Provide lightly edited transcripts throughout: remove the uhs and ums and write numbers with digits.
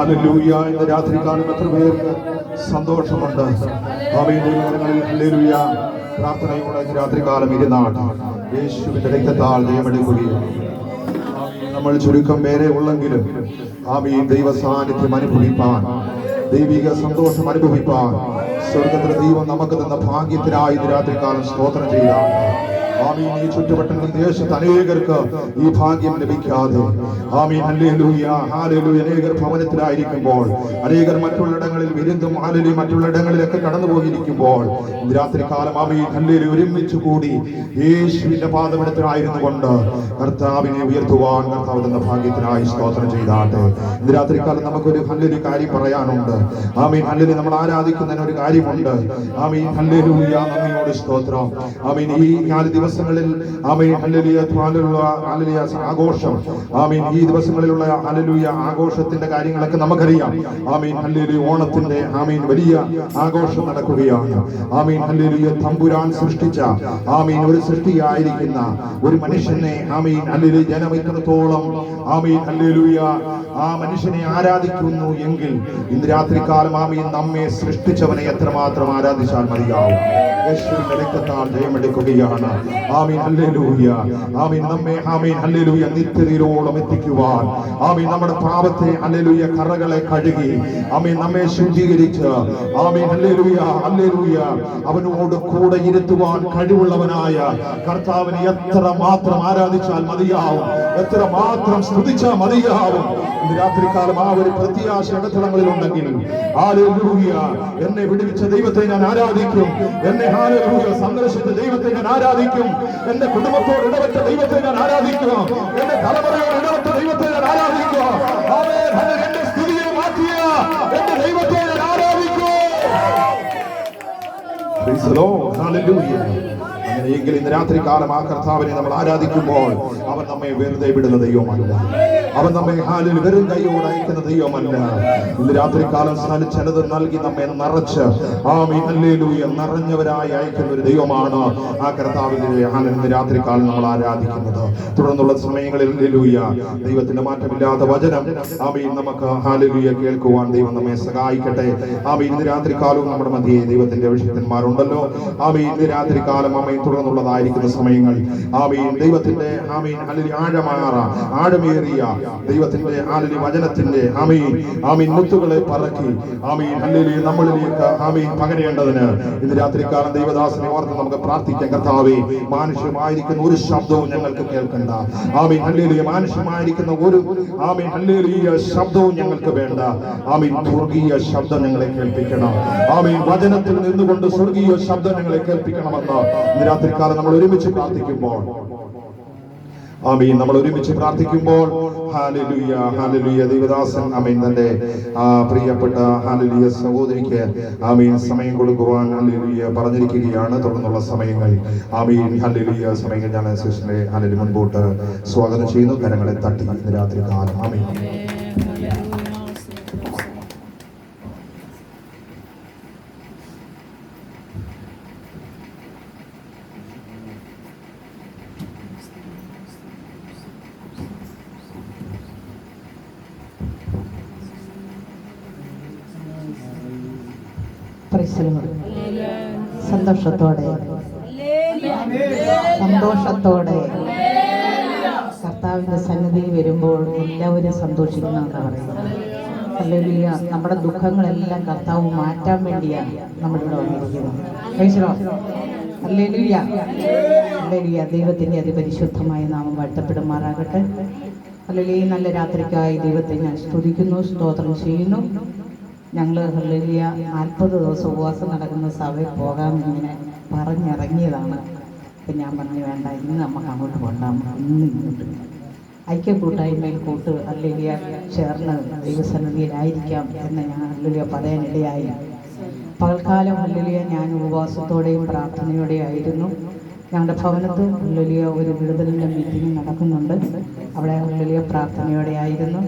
Hallelujah. ഇന്ന് രാത്രികാലം എത്ര പേർക്ക് സന്തോഷമുണ്ട്. ആമേൻ. ഹല്ലേലൂയ. പ്രാർത്ഥനയോടെ ഇന്ന് രാത്രികാലം ഇരുന്നാണ് യേശുവിന്റെ രക്തത്താൽ ജയമെടുക്കുകയും നമ്മൾ ചുരുക്കം പേരെ ഉള്ളെങ്കിലും ആമേൻ ദൈവ സാന്നിധ്യം അനുഭവിപ്പാൻ, ദൈവിക സന്തോഷം അനുഭവിപ്പാൻ സ്വർഗത്തിലെ ദൈവം നമുക്ക് തന്ന ഭാഗ്യത്തിനായി ഇന്ന് രാത്രികാലം സ്തോത്രം ചെയ്താണ്. ആമീൻ. ഈ ചുറ്റുവട്ടങ്ങളിൽ ദേശത്ത് അനേകർക്ക് ഈ ഭാഗ്യം ലഭിക്കാതെ ആമീൻ ഹല്ലേലൂയ ഹല്ലേലൂയ അനേകർ ഭവനത്തിലായിരിക്കുമ്പോൾ, അനേകർ മറ്റുള്ളിടങ്ങളിൽ വിരുന്നും ഹല്ലേലൂയ മറ്റുള്ളിടങ്ങളിലൊക്കെ കടന്നു പോയിരിക്കുമ്പോൾ ഇന്ന് രാത്രികാലം ആമീൻ ഹല്ലേലൂയ ഒരുമിച്ച് കൂടി യേശുവിന്റെ പാദപീഠത്തിലായിരുന്നു കൊണ്ട് കർത്താവിനെ ഉയർത്തുവാൻ കർത്താവ് തന്ന ഭാഗ്യത്തിനായി സ്തോത്രം ചെയ്താട്ടെ. ഇന്ന് രാത്രികാലം നമുക്കൊരു ഹല്ലേലൂയ കാര്യം പറയാനുണ്ട്. ആമീൻ ഹല്ലേലൂയ നമ്മൾ ആരാധിക്കുന്നതിന് ഒരു കാര്യമുണ്ട്. ആമീൻ ഹല്ലേലൂയ നന്ദിയോടെ സ്തോത്രം. ആമീൻ. ഈ 4 ദിവസങ്ങളിൽ ആമീൻ ഹല്ലേലൂയ ഹല്ലേലൂയ ആഘോഷം, ആമീൻ ഈ ദിവസങ്ങളിലുള്ള ഹല്ലേലൂയ ആഘോഷത്തിന്റെ കാര്യങ്ങളൊക്കെ നമുക്കറിയാം. ആമീൻ ഹല്ലേലൂയ ഓണത്തിന്റെ ആമീൻ വലിയ ആഘോഷം നടക്കുകയാണ്. ആമീൻ ഹല്ലേലൂയ തമ്പുരാൻ സൃഷ്ടിച്ച ആമീൻ ഒരു സൃഷ്ടിയായിരിക്കുന്ന ഒരു മനുഷ്യനെ ആമീൻ ഹല്ലേലൂയ ജനം ഇത്രത്തോളം ആമീൻ ഹല്ലേലൂയ ആ മനുഷ്യനെ ആരാധിക്കുന്നു എങ്കിൽ ഇന്ന് രാത്രികാലം ആമീൻ നമ്മെ സൃഷ്ടിച്ചവനെ എത്രമാത്രം ആരാധിച്ചാൽ മതിയാവും. യേശുവിന്റെ രക്തത്താൽ ജയമെടുക്കുകയാണ്. ആമീൻ ഹല്ലേലൂയ. ആമീൻ നമ്മെ ആമീൻ ഹല്ലേലൂയ നിത്യതയിലോളം എത്തിക്കുവാൻ, ആമീൻ നമ്മുടെ പാപത്തെ ഹല്ലേലൂയ കറകളെ കഴുകി ആമീൻ നമ്മെ ശുദ്ധീകരിച്ച് ആമീൻ ഹല്ലേലൂയ ഹല്ലേലൂയ അവനോട് കൂടെ ഇരുത്തുവാൻ കഴിവുള്ളവനായ കർത്താവിനെ എത്ര മാത്രം ആരാധിച്ചാൽ മതിയാവും, എത്ര മാത്രം സ്തുതിച്ചാൽ മതിയാവും. ഇന്ന് രാത്രികാലം ആ ഒരു പ്രത്യാശ ഇടത്തളങ്ങളിൽ ഉണ്ടെങ്കിൽ ഹല്ലേലൂയ എന്നെ വിടുവിച്ച ദൈവത്തെ ഞാൻ ആരാധിക്കും, എന്നെ ഹല്ലേലൂയ സന്ദർശിച്ച ദൈവത്തെ ഞാൻ ആരാധിക്കും, എന്റെ കുടുംബത്തോട് ഇടപെട്ട ദൈവത്തെ ഞാൻ ആരാധിക്കുക, എന്റെ തലമുറയോട് ഇടപെട്ട ദൈവത്തെ ഞാൻ ആരാധിക്കുക, എന്റെ സ്ഥിതിയെ മാറ്റിയ എന്റെ ദൈവത്തെ ഞാൻ ആരാധിക്കും. അങ്ങനെയെങ്കിൽ ഇന്ന് രാത്രികാലം ആ കർത്താവിനെ നമ്മൾ ആരാധിക്കുമ്പോൾ അവൻ നമ്മെ വെറുതെ വിടുന്ന ദൈവമല്ല, അവൻ നമ്മെ ഹാലിൽ വെറും കൈയോട് അയക്കുന്ന ദൈവമല്ല. ഇന്ന് രാത്രികാലം ചിലത് നൽകി നമ്മെ നിറച്ച് ആമീൻ ഹല്ലേലൂയ നിറഞ്ഞവരായി അയക്കുന്ന ഒരു ദൈവമാണ് ആ കർത്താവിന്റെ ഹാലിൽ ഇന്ന് രാത്രികാലം നമ്മൾ ആരാധിക്കുന്നത്. തുടർന്നുള്ള സമയങ്ങളിൽ ഹല്ലേലൂയ ദൈവത്തിന്റെ മാറ്റമില്ലാത്ത വചനം ആമീൻ നമുക്ക് ഹല്ലേലൂയ കേൾക്കുവാൻ ദൈവം നമ്മെ സഹായിക്കട്ടെ. ആമീൻ. ഇന്ന് രാത്രികാലവും നമ്മുടെ മധ്യേ ദൈവത്തിന്റെ അഭിഷിക്തന്മാരുണ്ടല്ലോ. ആമീൻ. ഇന്ന് രാത്രികാലം ആമീൻ തുടർന്നുള്ളതായിരിക്കുന്ന സമയങ്ങൾ ആമീൻ ദൈവത്തിന്റെ ആമീൻ ഹല്ലേലൂയ ആഴമേറിയ ദൈവത്തിന്റെ ഹല്ലേലൂയ വചനത്തിന്റെ ആമീൻ ആമീൻ മുത്തുകളെ പറക്കി ആമീൻ ഹല്ലേലൂയ നമ്മളിലേക്ക് ആമീൻ പകരേണ്ടതിന് ഇന്ന് രാത്രികാലം ദൈവദാസനെ ഓർത്ത് നമുക്ക് പ്രാർത്ഥിക്കാം. കർത്താവേ, മാനുഷ്യമായിരിക്കുന്ന ഒരു ശബ്ദവും ഞങ്ങൾക്ക് കേൾക്കണ്ട. ആമീൻ ഹല്ലേലൂയ മാനുഷ്യമായിരിക്കുന്ന ഒരു ആമീൻ ഹല്ലേലൂയ ശബ്ദവും ഞങ്ങൾക്ക് വേണ്ട. ആമീൻ സ്വർഗീയ ശബ്ദം ഞങ്ങളെ കേൾപ്പിക്കണം. ആമീൻ വചനത്തിൽ നിന്നുകൊണ്ട് സ്വർഗീയ ശബ്ദം ഞങ്ങളെ കേൾപ്പിക്കണമെന്ന് ഇന്ന് രാത്രികാലം നമ്മൾ ഒരുമിച്ച് പ്രാർത്ഥിക്കുമ്പോൾ ആമീൻ നമ്മൾ ഒരുമിച്ച് പ്രാർത്ഥിക്കുമ്പോൾ ഹല്ലേലൂയ ഹല്ലേലൂയ ദൈവദാസൻ ആമീൻ തന്റെ പ്രിയപ്പെട്ട ഹല്ലേലൂയ സഹോദരിക്ക് ആമീൻ സമയം കൊടുക്കുവാൻ ഹല്ലേലൂയ പറഞ്ഞിരിക്കുകയാണ്. തുടർന്നുള്ള സമയങ്ങൾ ആമീൻ ഹല്ലേലൂയ സമയങ്ങൾ ഞാൻ സിസ്റ്ററെ ഹല്ലേലൂയ മുൻപോട്ട് സ്വാഗതം ചെയ്യുന്നു. കരങ്ങളെ തട്ടി ഇന്ന് രാത്രികാലം ആമീൻ. സന്തോഷത്തോടെ കർത്താവിന്റെ സന്നിധിയിൽ വരുമ്പോൾ എല്ലാവരും സന്തോഷിക്കണമെന്ന് പറയുന്നത്. ഹല്ലേലൂയ. നമ്മുടെ ദുഃഖങ്ങളെല്ലാം കർത്താവ് മാറ്റാൻ വേണ്ടിയാണ് നമ്മളിവിടെ വന്നിരിക്കുന്നത്. Hallelujah hallelujah. ദൈവത്തിന്റെ അതിപരിശുദ്ധമായ നാമം വാഴ്ത്തപ്പെടുമാറാകട്ടെ. ഹല്ലേലൂയ. നല്ല രാത്രിക്കായി ദൈവത്തെ ഞാൻ സ്തുതിക്കുന്നു, സ്തോത്രം ചെയ്യുന്നു. ഞങ്ങൾ ഹല്ലേലൂയ 40 ദിവസം ഉപവാസം നടക്കുന്ന സഭയിൽ പോകാമെന്നിങ്ങനെ പറഞ്ഞിറങ്ങിയതാണ്. അപ്പം ഞാൻ പറഞ്ഞു വേണ്ട, ഇന്ന് നമുക്ക് അങ്ങോട്ട് പോകാം, ഇന്ന് ഇങ്ങോട്ട് ഐക്യക്കൂട്ടായ്മയിൽ ഹല്ലേലൂയ ചേർന്ന് ദൈവസന്നിധിയിലായിരിക്കാം എന്ന് ഞാൻ ഹല്ലേലൂയ പറയാനിടയായി. പകൽക്കാലം ഹല്ലേലൂയ ഞാൻ ഉപവാസത്തോടെയും പ്രാർത്ഥനയോടെയും ആയിരുന്നു. ഞങ്ങളുടെ ഭവനത്ത് ഹല്ലേലൂയ ഒരു വിടുതലിൻ്റെ മീറ്റിംഗ് നടക്കുന്നുണ്ട്. അവിടെ ഹല്ലേലൂയ പ്രാർത്ഥനയോടെ ആയിരുന്നു.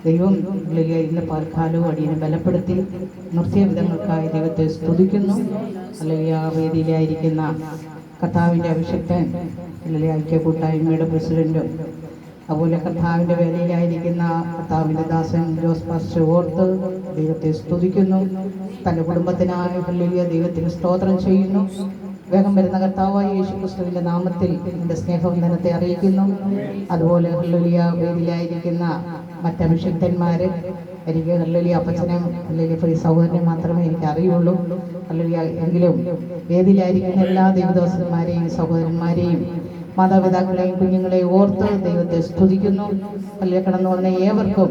ദൈവം ഹല്ലേലൂയ ഇന്ന് പകൽക്കാലവും അടിയനെ ബലപ്പെടുത്തി നിർത്തിയ വിധങ്ങൾക്കായി ദൈവത്തെ സ്തുതിക്കുന്നു. ഹല്ലേലൂയ വേദിയിലായിരിക്കുന്ന കർത്താവിൻ്റെ അഭിഷിക്തൻ ഹല്ലേലൂയ ഐക്യകൂട്ടായ്മയുടെ പ്രസിഡന്റും അതുപോലെ കർത്താവിൻ്റെ വേലയിലായിരിക്കുന്ന കർത്താവിൻ്റെ ദാസൻ ജോസ് പാസ്റ്റർ ഓർത്ത് ദൈവത്തെ സ്തുതിക്കുന്നു. തൻ്റെ കുടുംബത്തിനായി ഹല്ലേലൂയ ദൈവത്തിന് സ്തോത്രം ചെയ്യുന്നു. വേഗം വരുന്ന കർത്താവായ യേശുക്രിസ്തുവിൻ്റെ നാമത്തിൽ എൻ്റെ സ്നേഹവന്ദനത്തെ അറിയിക്കുന്നു. അതുപോലെ ഹല്ലേലൂയ വേദിയിലായിരിക്കുന്ന മറ്റഭിഷിക്തന്മാർ, എനിക്ക് ഹല്ലേലൂയ അപ്പച്ചനെയും ഹല്ലേലൂയ പ്രിയ സഹോദരനെ മാത്രമേ എനിക്ക് അറിയുള്ളൂ. ഹല്ലേലൂയ എങ്കിലും വേദിയിലായിരിക്കുന്ന എല്ലാ ദൈവദാസന്മാരെയും സഹോദരന്മാരെയും മാതാപിതാക്കളെയും കുഞ്ഞുങ്ങളെയും ഓർത്ത് ദൈവത്തെ സ്തുതിക്കുന്നു. ഹല്ലേലൂയ കടന്നു വന്ന ഏവർക്കും,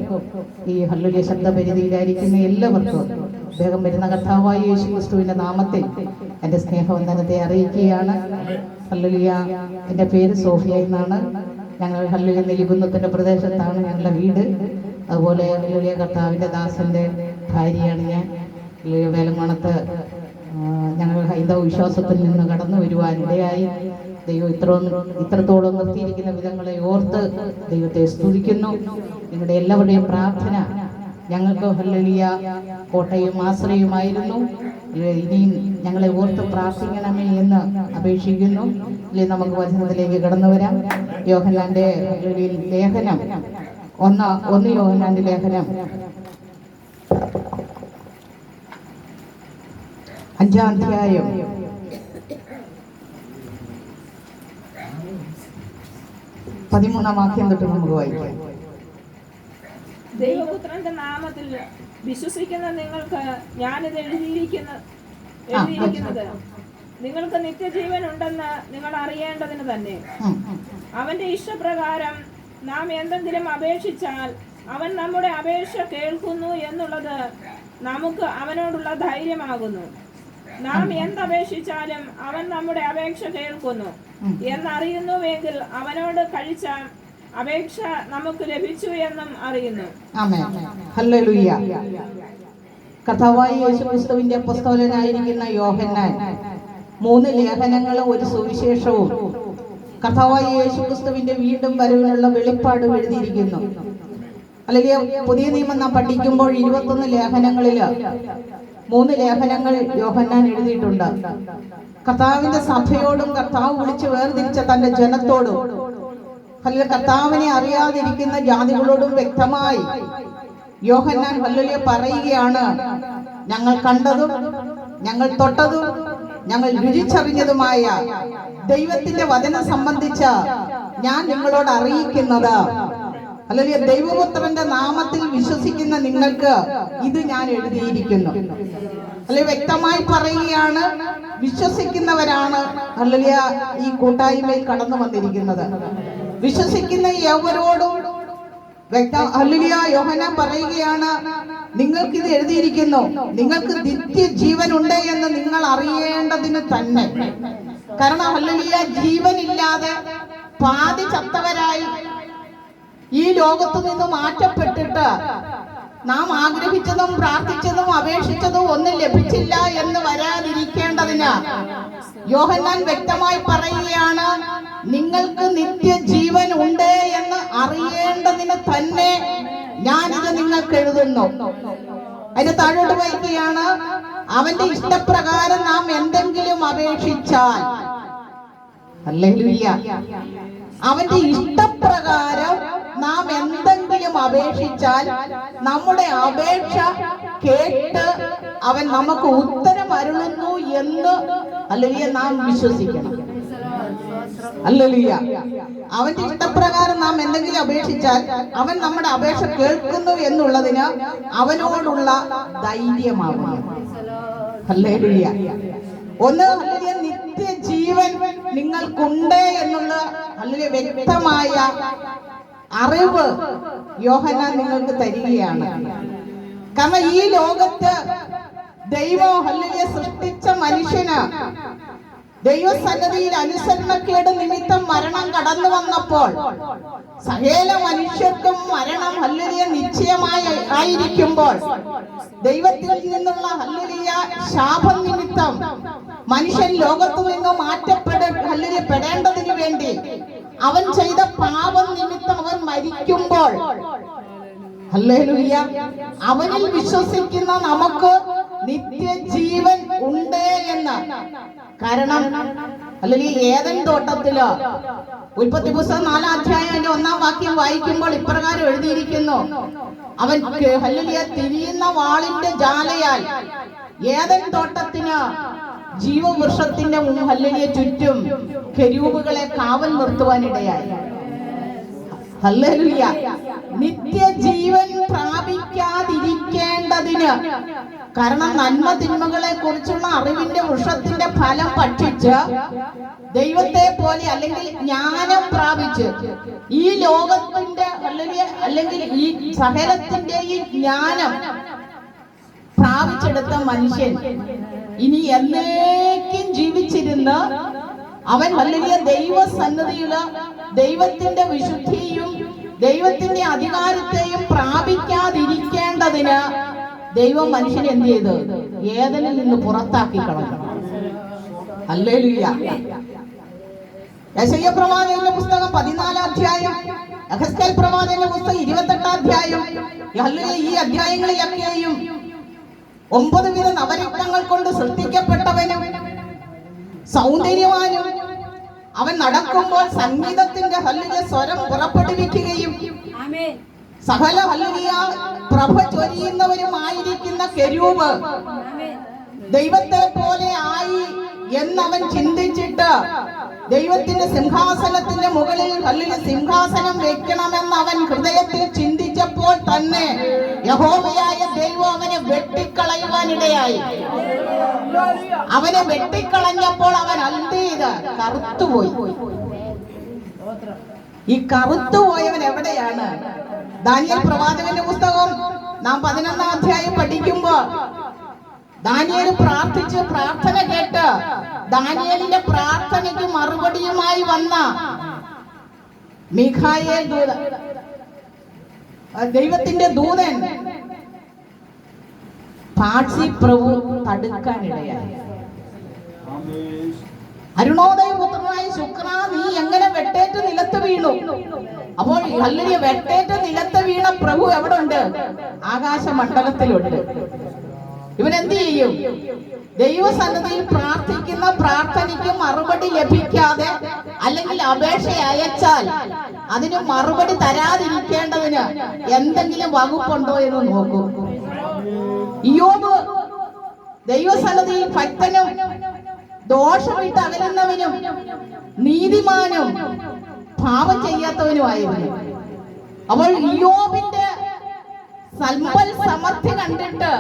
ഈ ഹല്ലേലൂയ ശബ്ദപരിധിയിലായിരിക്കുന്ന എല്ലാവർക്കും വേഗം വരുന്ന കർത്താവായ യേശുക്രിസ്തുവിൻ്റെ നാമത്തിൽ എൻ്റെ സ്നേഹവന്ദനത്തെ അറിയിക്കുകയാണ്. ഹല്ലേലൂയ. എൻ്റെ പേര് സോഫിയ എന്നാണ്. ഞങ്ങൾ ഹല്ലേലൂയ നെല്ലിക്കുന്നത്തിൻ്റെ പ്രദേശത്താണ് ഞങ്ങളുടെ വീട്. അതുപോലെ ഹല്ലേലൂയ കർത്താവിൻ്റെ ദാസൻ്റെ ഭാര്യയാണ് ഞാൻ. ഹല്ലേലൂയ വേലങ്കോണത്ത് ഞങ്ങൾ ഹൈന്ദവ വിശ്വാസത്തിൽ നിന്ന് കടന്നു വരുവാനിടയായി. ദൈവം ഇത്രത്തോളം നിർത്തിയിരിക്കുന്ന വിധങ്ങളെ ഓർത്ത് ദൈവത്തെ സ്തുതിക്കുന്നു. നിങ്ങളുടെ എല്ലാവരുടെയും പ്രാർത്ഥന ഞങ്ങൾക്ക് ഹല്ലേലൂയ കോട്ടയും ആശ്രയമായിരുന്നു. ഇനിയും ഞങ്ങളെ ഓർത്ത് പ്രാർത്ഥിക്കണമേ എന്ന് അപേക്ഷിക്കുന്നു. അല്ലെങ്കിൽ നമുക്ക് വചനത്തിലേക്ക് കടന്നു വരാം. യോഹന്നാന്റെ ലേഖനം 1 യോഹന്നാന്റെ ലേഖനം 5-ാം അധ്യായം 13-ാം വാക്യം തൊട്ട് നമുക്ക് വായിക്കാം. ദൈവപുത്രന്റെ നാമത്തിൽ വിശ്വസിക്കുന്ന നിങ്ങൾക്ക് ഞാനിത് എഴുതിയിരിക്കുന്നത് നിങ്ങൾക്ക് നിത്യജീവൻ ഉണ്ടെന്ന് നിങ്ങൾ അറിയേണ്ടതിന് തന്നെ. അവന്റെ ഇഷ്ടപ്രകാരം നാം എന്തെങ്കിലും അപേക്ഷിച്ചാൽ അവൻ നമ്മുടെ അപേക്ഷ കേൾക്കുന്നു എന്നുള്ളത് നമുക്ക് അവനോടുള്ള ധൈര്യമാകുന്നു. നാം എന്തപേക്ഷിച്ചാലും അവൻ നമ്മുടെ അപേക്ഷ കേൾക്കുന്നു എന്നറിയുന്നുവെങ്കിൽ അവനോട് കഴിച്ച അപേക്ഷ നമുക്ക് ലഭിച്ചു എന്നും അറിയുന്നു. ആമേൻ. ഹല്ലേലൂയ. കർത്താവായ യേശുക്രിസ്തുവിന്റെ അപ്പോസ്തലനായിരിക്കുന്ന യോഹന്നാൻ 3 ലേഖനങ്ങളും ഒരു സുവിശേഷവും കർത്താവായ യേശുക്രിസ്തുവിന്റെ വീണ്ടും വരവിനുള്ള വെളിപ്പാട് എഴുതിയിരിക്കുന്നു. അല്ലെങ്കിൽ പുതിയ നിയമം നാം പഠിക്കുമ്പോൾ 21 ലേഖനങ്ങളിൽ 3 ലേഖനങ്ങൾ യോഹന്നാൻ എഴുതിയിട്ടുണ്ട്. കർത്താവിന്റെ സഭയോടും കർത്താവ് വിളിച്ച് വേർതിരിച്ച തന്റെ ജനത്തോടും ഹല്ലേലൂയ കർത്താവിനെ അറിയാതിരിക്കുന്ന ജാതികളോടും വ്യക്തമായി യോഹന്നാൻ ഹല്ലേലൂയ പറയുകയാണ്, ഞങ്ങൾ കണ്ടതും ഞങ്ങൾ തൊട്ടതും ഞങ്ങൾ രുചിച്ചറിഞ്ഞതുമായ ദൈവത്തിന്റെ വചനം സംബന്ധിച്ച ഞാൻ നിങ്ങളോട് അറിയിക്കുന്നത്, ഹല്ലേലൂയ ദൈവപുത്രന്റെ നാമത്തിൽ വിശ്വസിക്കുന്ന നിങ്ങൾക്ക് ഇത് ഞാൻ എഴുതിയിരിക്കുന്നു. അല്ലെ വ്യക്തമായി പറയുകയാണ്, വിശ്വസിക്കുന്നവരാണ് ഹല്ലേലൂയ ഈ കൂട്ടായ്മയിൽ കടന്നു വന്നിരിക്കുന്നത്. വിശ്വസിക്കുന്ന എവരോടും ഹല്ലേലൂയ യോഹന്നാൻ പറയുകയാണ്, നിങ്ങൾക്ക് ഇത് എഴുതിയിരിക്കുന്നു, നിങ്ങൾക്ക് നിത്യജീവൻ ഉണ്ട് എന്ന് നിങ്ങൾ അറിയേണ്ടതിന് തന്നെ. കാരണം ഹല്ലേലൂയ ജീവനില്ലാതെ പാതി ചത്തവരായി ഈ ലോകത്തു നിന്ന് മാറ്റപ്പെട്ടിട്ട് നാം ആഗ്രഹിച്ചതും പ്രാർത്ഥിച്ചതും അപേക്ഷിച്ചതും ഒന്നും ലഭിച്ചില്ല എന്ന് വരാതിരിക്കേണ്ടതിന് യോഹന്നാൻ വ്യക്തമായി പറയുകയാണ്, നിങ്ങൾക്ക് നിത്യജീവൻ ഉണ്ട് എന്ന് അറിയേണ്ടതിന് തന്നെ ഞാനിത് നിങ്ങൾക്ക് എഴുതുന്നു. അതിന്റെ താഴോട്ട് വായിക്കുകയാണ്, അവന്റെ ഇഷ്ടപ്രകാരം നാം എന്തെങ്കിലും അപേക്ഷിച്ചാൽ, ഹല്ലേലൂയ, അവന്റെ ഇഷ്ടപ്രകാരം നാം എന്തെങ്കിലും അപേക്ഷിച്ചാൽ നമ്മുടെ അപേക്ഷ കേട്ട് അവൻ നമുക്ക് ഉത്തരം അരുളുന്നു എന്ന് ഹല്ലേലൂയ നാം വിശ്വസിക്കണം. ഹല്ലേലൂയ. അവന്റെ ഇഷ്ടപ്രകാരം നാം എന്തെങ്കിലും അപേക്ഷിച്ചാൽ അവൻ നമ്മുടെ അപേക്ഷ കേൾക്കുന്നു എന്നുള്ളതിന് അവനോടുള്ള ധൈര്യമാകുന്നു. ഹല്ലേലൂയ. ഒന്ന് ഹല്ലേലൂയ നിത്യജീവൻ നിങ്ങൾക്കുണ്ട് എന്നുള്ള ഹല്ലേലൂയ വ്യക്തമായ അറിവ് യോഹന്നാൻ നിങ്ങൾക്ക് തരികയാണ്. കാരണം ഈ ലോകത്ത് ദൈവം ഹല്ലേലൂയ സൃഷ്ടിച്ച മനുഷ്യന് ദൈവസന്നിധിയിൽ അനുസരണക്കേട് നിമിത്തം മരണം കടന്നു വന്നപ്പോൾ സകല മനുഷ്യർക്കും മരണം ഹല്ലേലൂയ നിശ്ചയമായി ആയിരിക്കുമ്പോൾ ദൈവത്തിൽ നിന്നുള്ള ഹല്ലേലൂയ ശാപം നിമിത്തം മനുഷ്യൻ ലോകത്തു നിന്ന് മാറ്റപ്പെടേണ്ടതിനു വേണ്ടി അവൻ ചെയ്ത പാപം നിമിത്തം അവൻ മരിക്കുമ്പോൾ ഹല്ലേലൂയ അവനിൽ വിശ്വസിക്കുന്ന നമുക്ക് നിത്യജീവൻ ഉണ്ട് എന്ന്. കാരണം അല്ലെങ്കിൽ ഏദൻ തോട്ടത്തിലോ ഉൽപ്പത്തി പുസ്തകം 4-ാം അധ്യായം 1-ാം വാക്യം വായിക്കുമ്പോൾ ഇപ്രകാരം എഴുതിയിരിക്കുന്നു, അവൻ ഹല്ലേലൂയ തിരിയുന്ന വാളിന്റെ ജാലയാൽ ഏദൻ തോട്ടത്തിന് ജീവവൃക്ഷത്തിന്റെ ഹല്ലേലൂയ ചുറ്റും കെരൂബുകളെ കാവൽ നിർത്തുവാനിടയായി. ഹല്ലേലൂയ. നിത്യജീവൻ പ്രാപിക്കാതിരിക്കേണ്ടതിന്, കാരണം നന്മ തിന്മകളെ കുറിച്ചുള്ള അറിവിന്റെ വൃക്ഷത്തിന്റെ ഫലം ഭക്ഷിച്ച് ദൈവത്തെ പോലെ അല്ലെങ്കിൽ ജ്ഞാനം പ്രാപിച്ച് ഈ ലോകത്തിന്റെ അല്ലെങ്കിൽ ഈ സകലത്തിന്റെ ഈ ജ്ഞാനം പ്രാപിച്ചെടുത്ത മനുഷ്യൻ ഇനി എന്നേക്കും ജീവിച്ചിരുന്ന് അവൻ വലിയ ദൈവസന്നിധിയില് ദൈവത്തിന്റെ വിശുദ്ധിയും ദൈവത്തിന്റെ അധികാരത്തെയും പ്രാപിക്കാതിരിക്കേണ്ടതിന് ദൈവം മനുഷ്യനെ എന്ത് ചെയ്തു? ഏദനിൽ നിന്ന് പുറത്താക്കി കളഞ്ഞു. ഹല്ലേലൂയ. യെശയ്യാ പ്രവാചകന്റെ പുസ്തകം 14-ാം അധ്യായം, യെഹെസ്കേൽ പ്രവാചകന്റെ പുസ്തകം 28-ാം അധ്യായം, ഈ അധ്യായങ്ങളിലൊക്കെയും 9 വിധ നവരത്നങ്ങൾ കൊണ്ട് സൃഷ്ടിക്കപ്പെട്ടവനും സൗന്ദര്യവാനും അവൻ നടക്കുമ്പോൾ സംഗീതത്തിന്റെ ഹല്ലേലൂയ സ്വരം പുറപ്പെടുവിക്കുകയും സകല ഹല്ലേലൂയ പ്രഭ ചൊരിയുന്നവരുമായിരിക്കുന്ന കെരൂബ് ദൈവത്തെ പോലെ ആയി എന്നവൻ ചിന്തിച്ചിട്ട് ദൈവത്തിന്റെ സിംഹാസനത്തിന്റെ മുകളിൽ ഹല്ലേലൂയ സിംഹാസനം വെക്കണമെന്ന് അവൻ ഹൃദയത്തിൽ ചിന്തിച്ചപ്പോൾ തന്നെ യഹോവയായ ദൈവം അവനെ വെട്ടിക്കളയുവാനിടയായി. അവനെ വെട്ടിക്കളഞ്ഞപ്പോൾ അവൻ എന്ത് ചെയ്ത്? കറുത്തുപോയി. ഈ കറുത്തുപോയവൻ എവിടെയാണ്? ദാനിയേൽ പ്രവാചകന്റെ പുസ്തകം നാം 11-ാം അധ്യായം പഠിക്കുമ്പോ ദാനിയേൽ പ്രാർത്ഥിച്ച് പ്രാർത്ഥന കേട്ട് ദാനിയേലിന്റെ പ്രാർത്ഥനയ്ക്ക് മറുപടിയുമായി വന്ന മീഖായേൽ ദൂതൻ, ദൈവത്തിന്റെ ദൂതൻ പാഴ്സി പ്രഭു തടുക്കാനിടയായി. അരുണോദയ പുത്രനായ ശുക്ര, നീ എങ്ങനെ വെട്ടേറ്റ് നിലത്ത് വീണു? അപ്പോൾ ഹല്ലേലൂയ വെട്ടേറ്റ് നിലത്ത് വീണ പ്രഭു എവിടെ ഉണ്ട്? ആകാശമണ്ഡലത്തിലുണ്ട്. ഇവൻ എന്ത് ചെയ്യും? ദൈവസന്നിധിയിൽ പ്രാർത്ഥിക്കുന്ന പ്രാർത്ഥനയ്ക്ക് മറുപടി ലഭിക്കാതെ അല്ലെങ്കിൽ അപേക്ഷ അയച്ചാൽ അതിന് മറുപടി തരാതിരിക്കേണ്ടതിന് എന്തെങ്കിലും വകുപ്പുണ്ടോ എന്ന് നോക്കൂ. ഇയ്യോബ് ദൈവസന്നിധിയിൽ ഭക്തനും ദോഷമിട്ട് അകലുന്നവനും നീതിമാനും പാപം ചെയ്യാത്തവനുമായിരുന്നു. അപ്പോൾ ഇയ്യോബിന്റെ സമ്പൽ സമൃദ്ധി കണ്ടിട്ട്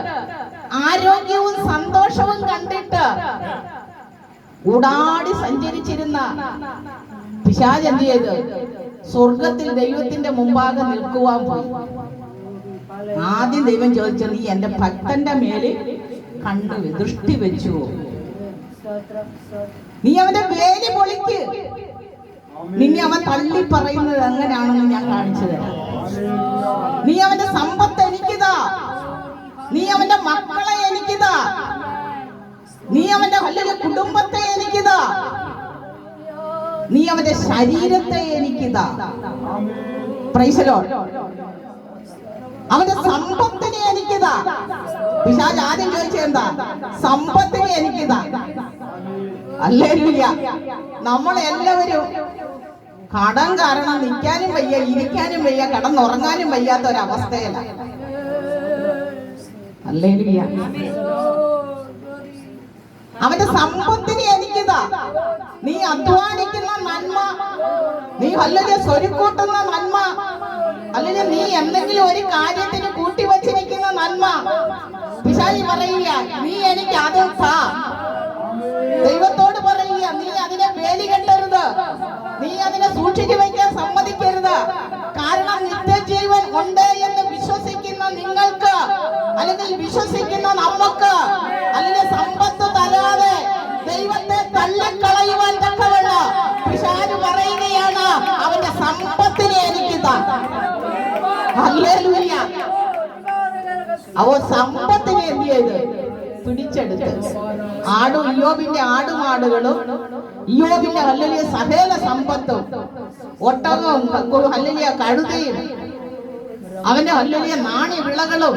ആരോഗ്യവും സന്തോഷവും കണ്ടിട്ട് ഉടാടി സഞ്ചരിച്ചിരുന്ന പിശാച് എന്ത് ചെയ്ത്? സ്വർഗത്തിൽ ദൈവത്തിന്റെ മുമ്പാകെ നിൽക്കുവാൻ പോയി. ആദ്യം ദൈവം ചോദിച്ചു, നീ എന്റെ ഭക്തന്റെ മേലിൽ കണ്ണു ദൃഷ്ടി വെച്ചു, നീ അവന്റെ വേലി പൊളിക്ക്, നിന്നെ അവൻ തള്ളി പറയുന്നത് എങ്ങനെയാണെന്ന് ഞാൻ കാണിച്ചു തരാം. നീ അവന്റെ സമ്പത്ത് എനിക്കിതാ, നീ അവന്റെ മക്കളെ എനിക്കിതാ, നീ അവന്റെ വലിയ കുടുംബത്തെ എനിക്കിതാ, നീ അവന്റെ ശരീരത്തെ എനിക്കിതാ. Praise the Lord. അവന്റെ സമ്പത്തിനെ എനിക്കിതാ. പിശാച് ആദ്യം ചോദിച്ചെന്താ? സമ്പത്തിനെ എനിക്കിതാ. ഹല്ലേലൂയ. നമ്മളെല്ലാവരും കടം കാരണം നിൽക്കാനും വയ്യ, ഇരിക്കാനും വയ്യ, കടന്നുറങ്ങാനും വയ്യാത്ത ഒരവസ്ഥയല്ല. ഹല്ലേലൂയ. അവന്റെ സമ്പത്തിനെ എനിക്കിതാ. നീ അധ്വാനിക്കുന്ന നന്മ, നീ ഹല്ലേലൂയ സ്വരുക്കൂട്ടുന്ന നന്മ, അല്ലെങ്കിൽ നീ എന്തെങ്കിലും ഒരു കാര്യത്തിന് കൂട്ടിവച്ചിരിക്കുന്ന നന്മ, പിശാച് പറയുക, നീ എനിക്ക് അത് താ. ദൈവത്തോട് പറയുക, നീ അതിനെ വേലി കെട്ടരുത്, നീ അതിനെ സൂക്ഷിച്ചു വയ്ക്കാൻ സമ്മതിക്കരുത്. കാരണം നിത്യജീവൻ ഉണ്ട് എന്ന് വിശ്വസിക്കുന്ന നിങ്ങൾക്ക്, അല്ലെങ്കിൽ വിശ്വസിക്കുന്ന നമുക്ക്, അല്ലെങ്കിൽ സമ്പത്ത് തരാതെ ദൈവത്തെ തള്ളിക്കളയുവാൻ തക്കവണ്ണ പിശാച് പറയുകയാണ്, അവന്റെ സമ്പത്തിനെ എനിക്ക് താ. ഹല്ലേലൂയ. അവ സമ്പത്തിനെ എന്ത് ചെയ്ത്? പിടിച്ചെടുത്ത്. ഇയ്യോബിന്റെ ആടുമാടുകളും ഇയ്യോബിന്റെ ഹല്ലേലൂയ സകല സമ്പത്തും, ഒട്ടകവും ഹല്ലേലൂയ കഴുതയും അവന്റെ ഹല്ലേലൂയ നാണ്യവിളകളും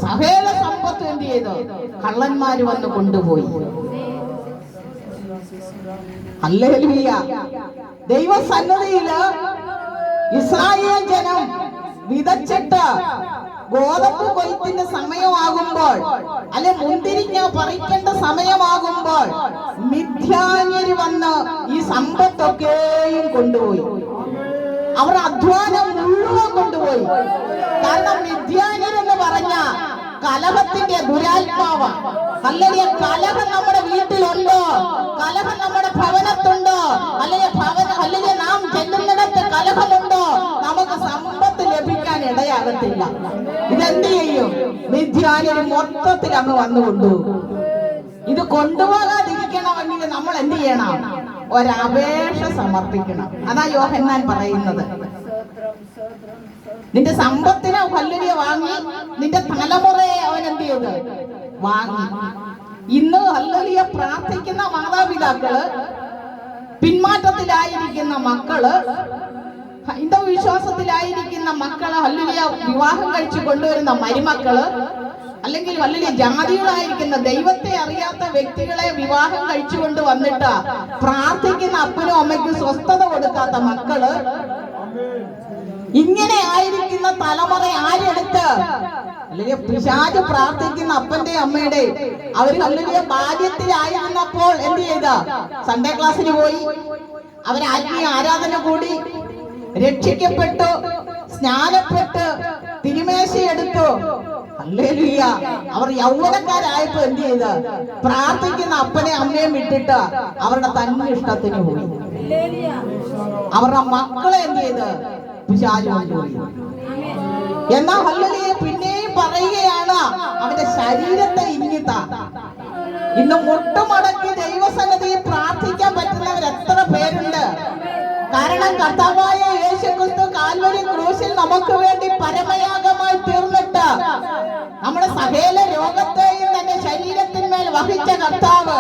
സകല സമ്പത്തും എന്ത് ചെയ്തു? കള്ളന്മാര് വന്ന് കൊണ്ടുപോയി. ഹല്ലേലൂയ. ദൈവസന്നിധിയില് ഇസ്രായേൽ ജനം വിതച്ചിട്ട് ഗോതമ്പ് കൊയ്ത്തിന്റെ സമയമാകുമ്പോൾ, അല്ലെ മുന്തിരിങ്ങ പറിക്കേണ്ട സമയമാകുമ്പോൾ മിഥ്യാന്യര് വന്ന് ഈ സമ്പത്തൊക്കെയും കൊണ്ടുപോയി. അവർ അധ്വാനം മുഴുവൻ കൊണ്ടുപോയി. കാരണം മിഥ്യാന്യർ എന്ന് പറഞ്ഞ കലഹത്തിന്റെ ദുരാത്മാവ. അല്ലെങ്കിൽ കലഹം നമ്മുടെ വീട്ടിലുണ്ടോ? കലഹം നമ്മുടെ ഭവനത്തുണ്ടോ? അല്ലെങ്കിൽ നാം ചെല്ലുന്നിടത്ത് കലഹമുണ്ടോ? നമുക്ക് സമ്പത്ത് ലഭിക്കാൻ ഇടയാകത്തില്ല. ഇതെന്ത് ചെയ്യും? മിഥ്യാന്യര് മൊത്തത്തിൽ അങ്ങ് വന്നു കൊണ്ടുപോകും. ഇത് കൊണ്ടുപോകാതിരിക്കണമെങ്കിൽ നമ്മൾ എന്ത് ചെയ്യണം? ഒരപേക്ഷ സമർപ്പിക്കണം. അതാ യോഹന്നാൻ പറയുന്നത്. നിന്റെ സമ്പത്തിനെ ഹല്ലേലൂയ വാങ്ങി, നിന്റെ തലമുറയെ അവൻ എന്ത് ചെയ്ത് വാങ്ങി. ഇന്ന് ഹല്ലേലൂയ പ്രാർത്ഥിക്കുന്ന മാതാപിതാക്കള്, പിന്മാറ്റത്തിലായിരിക്കുന്ന മക്കള്, ഹൈന്ദവ വിശ്വാസത്തിലായിരിക്കുന്ന മക്കള്, ഹല്ലേലൂയ വിവാഹം കഴിച്ചു കൊണ്ടുവരുന്ന മരുമക്കള്, അല്ലെങ്കിൽ ഹല്ലേലൂയ ജാതികളായിരിക്കുന്ന ദൈവത്തെ അറിയാത്ത വ്യക്തികളെ വിവാഹം കഴിച്ചുകൊണ്ട് വന്നിട്ട് പ്രാർത്ഥിക്കുന്ന അപ്പനും അമ്മയ്ക്കും സ്വസ്ഥത കൊടുക്കാത്ത മക്കള്, ഇങ്ങനെ ആയിരിക്കുന്ന തലമുറ ആരെടുത്ത്? അല്ലെങ്കിൽ പിശാച് പ്രാർത്ഥിക്കുന്ന അപ്പന്റെ അമ്മയുടെ അവർ ഹല്ലേലൂയ ബാല്യത്തിലായിരുന്നപ്പോൾ എന്ത് ചെയ്ത? സൺഡേ ക്ലാസ്സിന് പോയി, അവർ ആത്മീയ ആരാധന കൂടി, രക്ഷിക്കപ്പെട്ടു, സ്നാനപ്പെട്ട്, തിരുമേശയെടുത്തു. ഹല്ലേലൂയ. അവർ യൗവനക്കാരായപ്പോ എന്ത് ചെയ്ത്? പ്രാർത്ഥിക്കുന്ന അപ്പനെ അമ്മയും വിട്ടിട്ട് അവരുടെ തന്നെ ഇഷ്ടത്തിന് പോയി. അവരുടെ മക്കളെ എന്ത് ചെയ്ത്? പിശാച് കൊണ്ടുപോയി. എന്നാ ഹല്ലേലൂയ പിന്നെയും പറയുകയാണ്, അവന്റെ ശരീരത്തെ ഇങ്ങിത്ത. ഇന്ന് മുട്ടുമടക്കി ദൈവസന്നിധിയിൽ പ്രാർത്ഥിക്കാൻ പറ്റുന്നവർ എത്ര പേരുണ്ട്? കാരണം കർത്താവായ യേശുക്രിസ്തു കാൽവരി ക്രൂശിൽ നമുക്ക് വേണ്ടി പരമയാഗമായി തീർന്നിട്ട് നമ്മുടെ സകല രോഗത്തെയും തന്റെ ശരീരത്തിന്മേൽ വഹിച്ച കർത്താവ്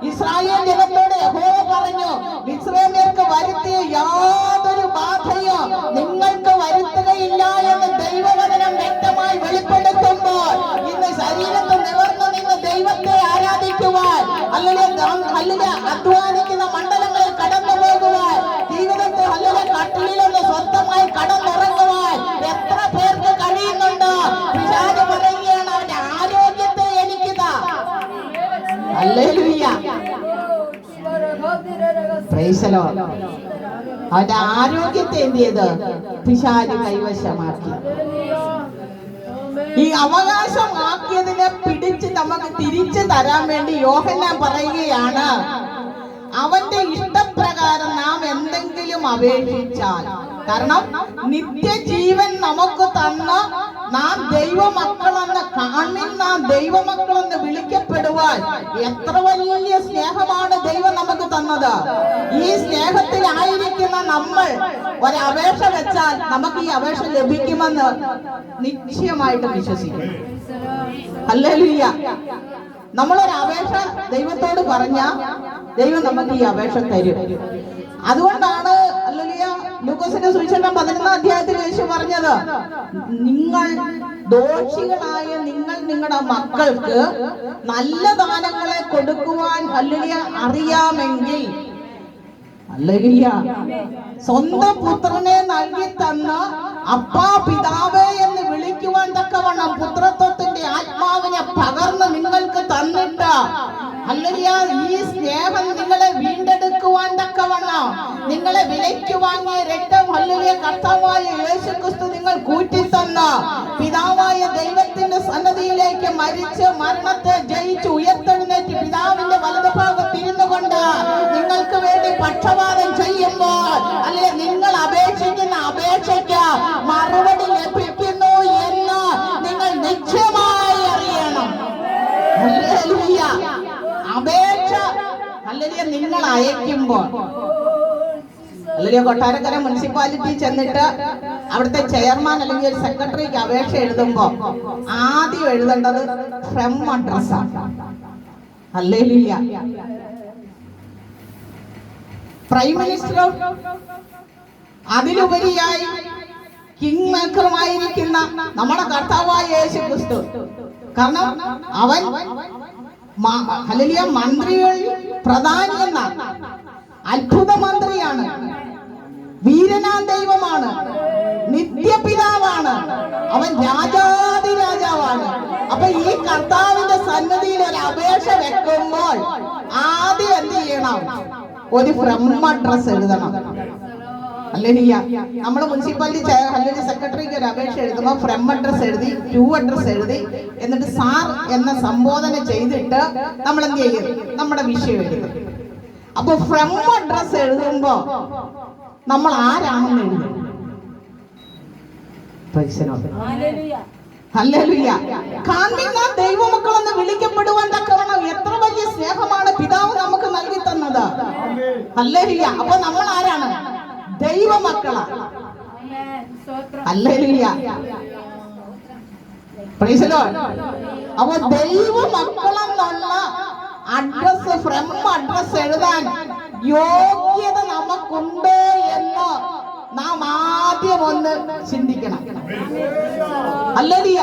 ഇസ്രായേൽ ജനത്തോട് യഹോവ പറഞ്ഞു, മിസ്രയീമ്യർക്ക് വരുത്തിയ യാതൊരു ബാധയും നിങ്ങൾക്ക് വരുത്തുകയില്ല എന്ന് ദൈവവചനം വ്യക്തമായി വെളിപ്പെടുത്തുമ്പോൾ ഇന്ന് ശരീരത്തിൽ നിവർന്നു നിന്ന് ദൈവത്തെ ആരാധിക്കുവാൻ, അല്ലെങ്കിൽ അധ്വാനിക്കുന്ന മണ്ഡലങ്ങളിൽ കടന്നു പോകുവാൻ, ജീവിതത്തിൽ അല്ലെങ്കിൽ കട്ടിലൊന്ന് സ്വന്തമായി കടന്നുറങ്ങുവാൻ എത്ര പേർക്ക് കഴിയുന്നുണ്ട്? പിശാച് പറയുകയാണ്, അവന്റെ ആരോഗ്യത്തെ എനിക്കിതാ. ഹല്ലേലൂയ. Praise the Lord. അവന്റെ ആരോഗ്യത്തെ എന്ത് ചെയ്ത്? പിശാച് കൈവശമാക്കി. ഈ അവകാശമാക്കിയതിനെ പിടിച്ച് നമുക്ക് തിരിച്ചു തരാൻ വേണ്ടി യോഹന്നാൻ പറയുകയാണ്, അവന്റെ ഇഷ്ടപ്രകാരം നാം എന്തെങ്കിലും അപേക്ഷിച്ചാൽ, കാരണം നിത്യജീവൻ നമുക്ക് തന്ന നാം ദൈവമക്കളെന്ന് കാണിൽ നാം ദൈവമക്കളെന്ന് വിളിക്കപ്പെടുവാൻ എത്ര വലിയ സ്നേഹമാണ് ദൈവം നമുക്ക് തന്നത്. ഈ സ്നേഹത്തിലായിരിക്കുന്ന നമ്മൾ ഒരപേക്ഷ വെച്ചാൽ നമുക്ക് ഈ അപേക്ഷ ലഭിക്കുമെന്ന് നിശ്ചയമായിട്ട് വിശ്വസിക്കും. ഹല്ലേലൂയ. നമ്മളൊരു അപേക്ഷ ദൈവത്തോട് പറഞ്ഞ ദൈവം നമുക്ക് ഈ അപേക്ഷ തരും. അതുകൊണ്ടാണ് ഹല്ലേലൂയ ലൂക്കോസിന്റെ സുവിശേഷം 11-ാം അധ്യായത്തിൽ യേശു പറഞ്ഞത്, നിങ്ങൾ ദോഷികളായ നിങ്ങൾ നിങ്ങളുടെ മക്കൾക്ക് നല്ല ദാനങ്ങളെ കൊടുക്കുവാൻ ഹല്ലേലൂയ അറിയാമെങ്കിൽ, ഹല്ലേലൂയ, സ്വന്തം പുത്രനെ നൽകി തന്ന അപ്പാ പിതാവേ എന്ന് വിളിക്കുവാൻ തക്കവണ്ണം പുത്രത്വത്തിന്റെ ആത്മാവിനെ പകർന്ന് നിങ്ങൾക്ക് തന്നിട്ട്, ഹല്ലേലൂയ, ഈ സ്നേഹം നിങ്ങളെ വീണ്ടെടുക്കുവാൻ തക്കവണ്ണം നിങ്ങളെ വിലയ്ക്ക് വാങ്ങിയ രക്തം ഹല്ലേലൂയ കർത്താവായ യേശുക്രിസ്തു നിങ്ങൾ കൂട്ടിത്തന്ന പിതാവായ ദൈവത്തിന്റെ സന്നിധിയിലേക്ക് മരിച്ച് മരണത്തെ ജയിച്ച് ഉയർത്തെഴുന്നേറ്റ് പിതാവിന്റെ വലതുഭാഗത്ത് ഇരുന്നു കൊണ്ട് നിങ്ങൾക്ക് വേണ്ടി പക്ഷപാതം ചെയ്യുമ്പോൾ, അല്ലെ നിങ്ങൾ അപേക്ഷിക്കുന്ന അപേക്ഷയ്ക്ക് മറുപടി ലഭിക്കുന്നു എന്ന് നിങ്ങൾ നിശ്ചയമായി അറിയണം. ഹല്ലേലൂയ. അപേക്ഷ ഹല്ലേലൂയ നിങ്ങൾ അയക്കുമ്പോൾ, ഹല്ലേലൂയ കൊട്ടാരക്കര മുനിസിപ്പാലിറ്റി ചെന്നിട്ട് അവിടുത്തെ ചെയർമാൻ അല്ലെങ്കിൽ ഒരു സെക്രട്ടറിക്ക് അപേക്ഷ എഴുതുമ്പോ ആദ്യം എഴുതേണ്ടത് ഫ്രം അഡ്രസ്സാണ്. ഹല്ലേലൂയ. പ്രൈം മിനിസ്റ്ററോ അതിലുപരിയായി കിങ് മേക്കറുമായിരിക്കുന്ന നമ്മുടെ കർത്താവായ യേശു ക്രിസ്തു. കാരണം അവൻ ഹല്ലേലൂയ മന്ത്രികളിൽ പ്രധാനി എന്ന അത്ഭുത മന്ത്രിയാണ്, വീരനാം ദൈവമാണ്, നിത്യപിതാവാണ്, അവൻ രാജാതിരാജാവാണ്. അപ്പൊ ഈ കർത്താവിന്റെ സന്നിധിയിൽ ഒരു അപേക്ഷ വെക്കുമ്പോൾ ആദ്യം എന്ത് ചെയ്യണം? ഒരു ഫ്രം അഡ്രസ് എഴുതണം. ഹല്ലേലൂയ. നമ്മൾ മുനിസിപ്പാലിറ്റി ഹല്ലേലൂയ സെക്രട്ടറിക്ക് ഒരു അപേക്ഷ എഴുതുമ്പോൾ ഫ്രം അഡ്രസ് എഴുതി, ടു അഡ്രസ് എഴുതി, എന്നിട്ട് സാർ എന്ന സംബോധന ചെയ്തിട്ട് നമ്മൾ എന്ത് ചെയ്യും? നമ്മുടെ വിഷയം എഴുതും. അപ്പൊ ഫ്രം അഡ്രസ് എഴുതുമ്പോ നമ്മൾ ആരാണെന്ന് എഴുതും. ഹല്ലേലൂയ. കാന്തിക ദൈവമക്കളെന്ന് വിളിക്കപ്പെടുവാൻ തക്കവണ്ണം എത്ര വലിയ സ്നേഹമാണ് പിതാവ് നമുക്ക് നൽകി തന്നത്. ഹല്ലേലൂയ. അപ്പൊ നമ്മൾ ആരാണ്? ദൈവമക്കളാ. ഹല്ലേലൂയ. Praise the Lord. അപ്പൊ ദൈവമക്കളെന്നുള്ള അഡ്രസ്, ഫ്രം അഡ്രസ് എഴുതാൻ യോഗ്യത നമുക്കുണ്ട് എന്ന് നാം ആദ്യം ഒന്ന് ചിന്തിക്കണം. ഹല്ലേലൂയ.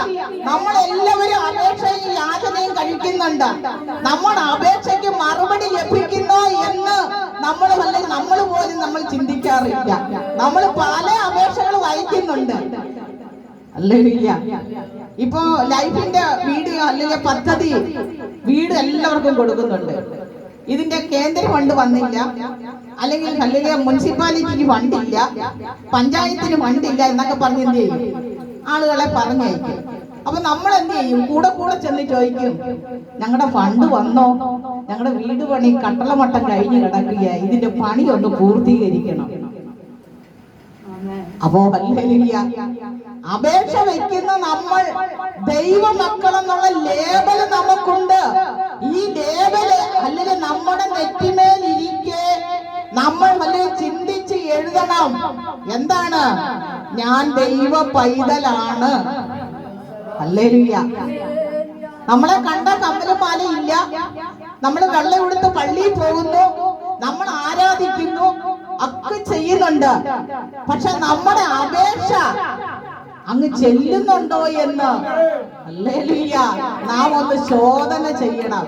നമ്മളെല്ലാവരും അപേക്ഷയും യാചനയും കഴിക്കുന്നുണ്ട്. നമ്മുടെ അപേക്ഷയ്ക്ക് മറുപടി ലഭിക്കുന്നോ എന്ന് നമ്മൾ പോലും നമ്മൾ ചിന്തിക്കാറില്ല. നമ്മൾ പല അപേക്ഷകൾ വായിക്കുന്നുണ്ട്. ഹല്ലേലൂയ. ഇപ്പൊ ലൈഫിന്റെ വീട് അല്ലെങ്കിൽ പദ്ധതി വീട് എല്ലാവർക്കും കൊടുക്കുന്നുണ്ട്. ഇതിന്റെ കേന്ദ്ര ഫണ്ട് വന്നില്ല, അല്ലെങ്കിൽ ഹല്ലേലൂയ മുനിസിപ്പാലിറ്റിക്ക് ഫണ്ടില്ല, പഞ്ചായത്തിന് ഫണ്ടില്ല എന്നൊക്കെ പറഞ്ഞ് എന്ത് ചെയ്യും? ആളുകളെ പറഞ്ഞയക്കും. അപ്പൊ നമ്മൾ എന്ത് ചെയ്യും? കൂടെ ചെന്ന് ചോദിക്കും, ഞങ്ങളുടെ ഫണ്ട് വന്നോ? ഞങ്ങളുടെ വീട് പണി കട്ടളമട്ടം കഴിഞ്ഞ് കിടക്കുക, ഇതിന്റെ പണി ഒന്ന് പൂർത്തീകരിക്കണം. അപ്പോ ഹല്ലേലൂയ, അപേക്ഷ വയ്ക്കുന്ന നമ്മൾ ദൈവമക്കളെന്നുള്ള ലേബൽ നമുക്കുണ്ട്. ഈ ലേബല് അല്ലെങ്കിൽ നമ്മുടെ നെറ്റിമേലിരിക്കെ നമ്മൾ അല്ലെങ്കിൽ ചിന്തിച്ച് എഴുതണം. എന്താണ്? ഞാൻ ദൈവ പൈതലാണ്. ഹല്ലേലൂയ. നമ്മളെ കണ്ട കമ്മലുമാലയില്ല, നമ്മൾ വെള്ള ഉടുത്ത് പള്ളിയിൽ പോകുന്നു, നമ്മൾ ആരാധിക്കുന്നു, ഒക്കെ ചെയ്യുന്നുണ്ട്. പക്ഷെ നമ്മുടെ അപേക്ഷ അങ്ങ് ചെല്ലുന്നുണ്ടോ എന്ന് ഹല്ലേലൂയ നാം ഒന്ന് ശോധന ചെയ്യണം.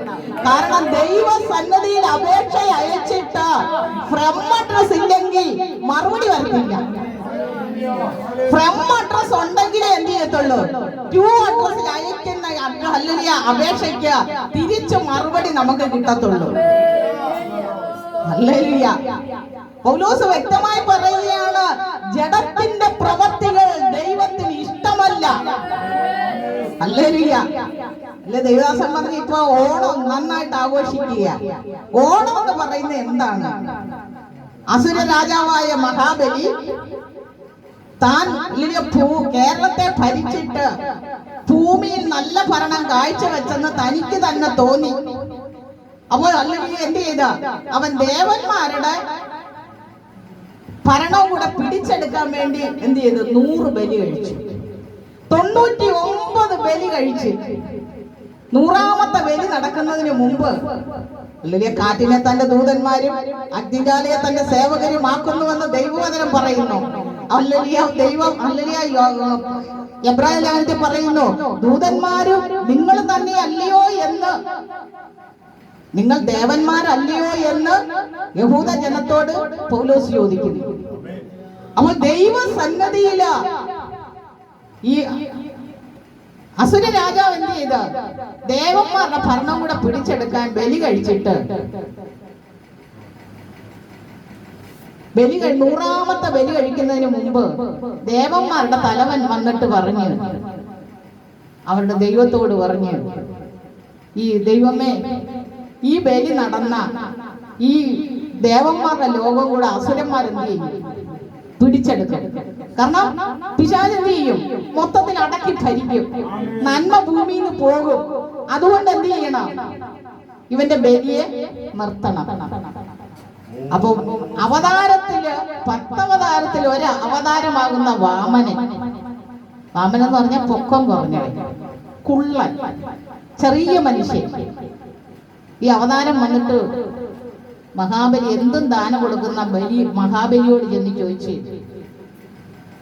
കാരണം ദൈവ സന്നിധിയിൽ അപേക്ഷ അയച്ചിട്ട് ഫ്രം അഡ്രസ് ഇല്ലെങ്കിൽ മറുപടി വരത്തില്ല. ഫ്രം അഡ്രസ് ഉണ്ടെങ്കിലേ എന്ത് ചെയ്യത്തുള്ളൂ? ടു അഡ്രസ്സിൽ അയക്കുന്ന ഹല്ലേലൂയ അപേക്ഷയ്ക്ക് തിരിച്ചു മറുപടി നമുക്ക് കിട്ടത്തുള്ളൂ. ഹല്ലേലൂയ. പൗലോസ് വ്യക്തമായി പറയുകയാണ്, ജഡത്തിന്റെ പ്രവൃത്തികൾ ദൈവത്തിന് ഇഷ്ടമല്ല. ഹല്ലേലൂയ. അല്ലെ ദൈവദാസൻ പറഞ്ഞ ഇപ്പൊ ഓണം നന്നായിട്ട് ആഘോഷിക്കുക. ഓണം എന്ന് പറയുന്നത് എന്താണ്? അസുര രാജാവായ മഹാബലി താൻ കേരളത്തെ ഭരിച്ചിട്ട് ഭൂമിയിൽ നല്ല ഭരണം കാഴ്ചവെച്ചെന്ന് തനിക്ക് തന്നെ തോന്നി. അപ്പോൾ അല്ലെങ്കിൽ എന്ത് ചെയ്ത? അവൻ ദേവന്മാരുടെ ഭരണവും കൂടെ പിടിച്ചെടുക്കാൻ വേണ്ടി എന്ത് ചെയ്തു? 100 ബലി കഴിച്ചു. 99 ബലി കഴിച്ച് 100ാമത്തെ ബലി നടക്കുന്നതിന് മുമ്പ് അല്ലെങ്കിൽ കാറ്റിനെ തന്റെ ദൂതന്മാരും അഗ്നിജാലയെ തന്റെ സേവകരും ആക്കുന്നുവെന്ന് ദൈവവചനം പറയുന്നു. ദൈവം എബ്രായ ലേഖനത്തിൽ പറയുന്നു, ദൂതന്മാരും നിങ്ങൾ തന്നെ അല്ലയോ എന്ന്, നിങ്ങൾ ദേവന്മാരല്ലയോ എന്ന് യഹൂദ ജനത്തോട് പൗലോസ് ചോദിക്കുന്നു. അപ്പോൾ ദൈവ സന്നിധിയില ഈ അസുര രാജാവ് എന്ത് ചെയ്ത? ദേവന്മാരുടെ ഭരണം കൂടെ പിടിച്ചെടുക്കാൻ ബലി കഴിച്ചിട്ട് 100ാമത്തെ ബലി കഴിക്കുന്നതിന് മുമ്പ് ദേവന്മാരുടെ തലവൻ വന്നിട്ട് പറഞ്ഞു, അവരുടെ ദൈവത്തോട് പറഞ്ഞു, ഈ ദൈവമേ, ഈ ബലി നടന്ന ഈ ദേവന്മാരുടെ ലോകം കൂടെ അസുരന്മാരെന്ത് ചെയ്യും? പിടിച്ചെടുക്കും. കാരണം പിശാച് എന്ത് ചെയ്യും? മൊത്തത്തിൽ അടക്കി ഭരിക്കും, നന്മ ഭൂമിയിൽ നിന്ന് പോകും. അതുകൊണ്ട് എന്ത് ചെയ്യണം? ഇവന്റെ ബലിയെ നിർത്തണം. അപ്പൊ അവതാരത്തില് 10 അവതാരത്തിൽ ഒരു അവതാരമാകുന്ന വാമനൻ എന്ന് പറഞ്ഞാൽ പൊക്കം കുറഞ്ഞവൻ, കുള്ളൻ, ചെറിയ മനുഷ്യൻ. ഈ അവതാരം വന്നിട്ട് മഹാബലി എന്തും ദാനം കൊടുക്കുന്ന ബലി മഹാബലിയോട് ചെന്ന് ചോദിച്ചു,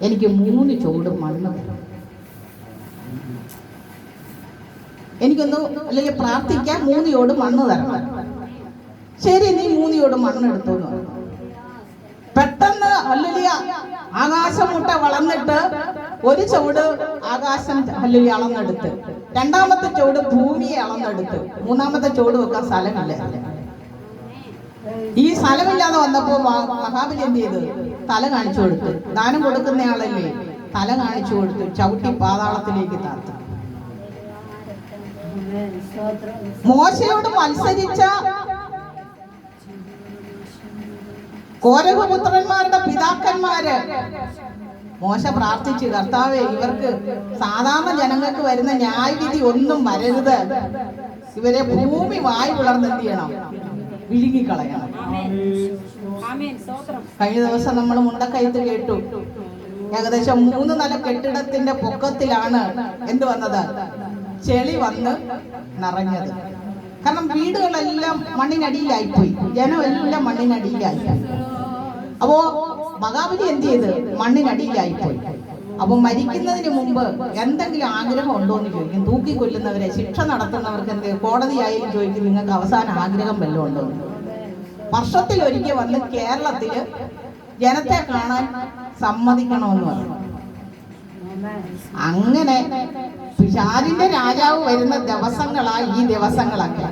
എനിക്ക് 3 ചുവട് മണ്ണ് തരണം. എനിക്കൊന്ന് അല്ലെങ്കിൽ പ്രാർത്ഥിക്കാൻ 3 ചോട് മണ്ണ് തരണം. ശരി, നീ 3 ചോട് മണ്ണ് എടുത്തു എന്ന് പറഞ്ഞു. പെട്ടെന്ന് ഹല്ലേലൂയ ആകാശം മുട്ട വളർന്നിട്ട് ഒരു ചുവട് ആകാശം ഹല്ലേലൂയ അളന്നെടുത്ത്, രണ്ടാമത്തെ ചുവട് ഭൂമിയെ അളന്നെടുത്ത്, മൂന്നാമത്തെ ചുവട് വെക്കാൻ സ്ഥലമില്ല. ഈ സ്ഥലമില്ലാതെ വന്നപ്പോ മഹാബലി എന്ത് ചെയ്ത്? തല കാണിച്ചു കൊടുത്തു. ദാനം കൊടുക്കുന്നയാളല്ലേ, തല കാണിച്ചു കൊടുത്തു, ചവിട്ടി പാതാളത്തിലേക്ക് താത്തു. മോശയോട് മത്സരിച്ച കോരഹപുത്രന്മാരുടെ പിതാക്കന്മാര് മോശ പ്രാർത്ഥിച്ചു, കർത്താവേ, ഇവർക്ക് സാധാരണ ജനങ്ങൾക്ക് വരുന്ന ന്യായവിധി ഒന്നും വരരുത്, ഇവരെ ഭൂമി വായി പിളർന്ന് എന്ത് ചെയ്യണം? വിഴുങ്ങിക്കളയണം. കഴിഞ്ഞ ദിവസം നമ്മൾ മുണ്ടക്കയത്ത് കേട്ടു, ഏകദേശം 3 നില കെട്ടിടത്തിന്റെ പൊക്കത്തിലാണ് എന്ത് വന്നത്? ചെളി വന്ന് നിറഞ്ഞത്. കാരണം വീടുകളെല്ലാം മണ്ണിനടിയിലായിപ്പോയി, ജനമെല്ലാം മണ്ണിനടിയിലായി. അപ്പോ മഹാബലി എന്ത് ചെയ്ത്? മണ്ണിനടിയിലായിപ്പോയി. അപ്പൊ മരിക്കുന്നതിന് മുമ്പ് എന്തെങ്കിലും ആഗ്രഹം ഉണ്ടോ എന്ന് ചോദിക്കും. തൂക്കിക്കൊല്ലുന്നവരെ, ശിക്ഷ നടത്തുന്നവർക്ക് എന്ത് കോടതിയായാലും ചോദിക്കും, നിങ്ങൾക്ക് അവസാന ആഗ്രഹം വല്ലതും ഉണ്ടോ? വർഷത്തിലൊരിക്കൽ വന്ന് കേരളത്തില് ജനത്തെ കാണാൻ സമ്മതിക്കണമെന്ന് പറഞ്ഞു. അങ്ങനെ പിശാചിന്റെ രാജാവ് വരുന്ന ദിവസങ്ങളായി ഈ ദിവസങ്ങളൊക്കെ.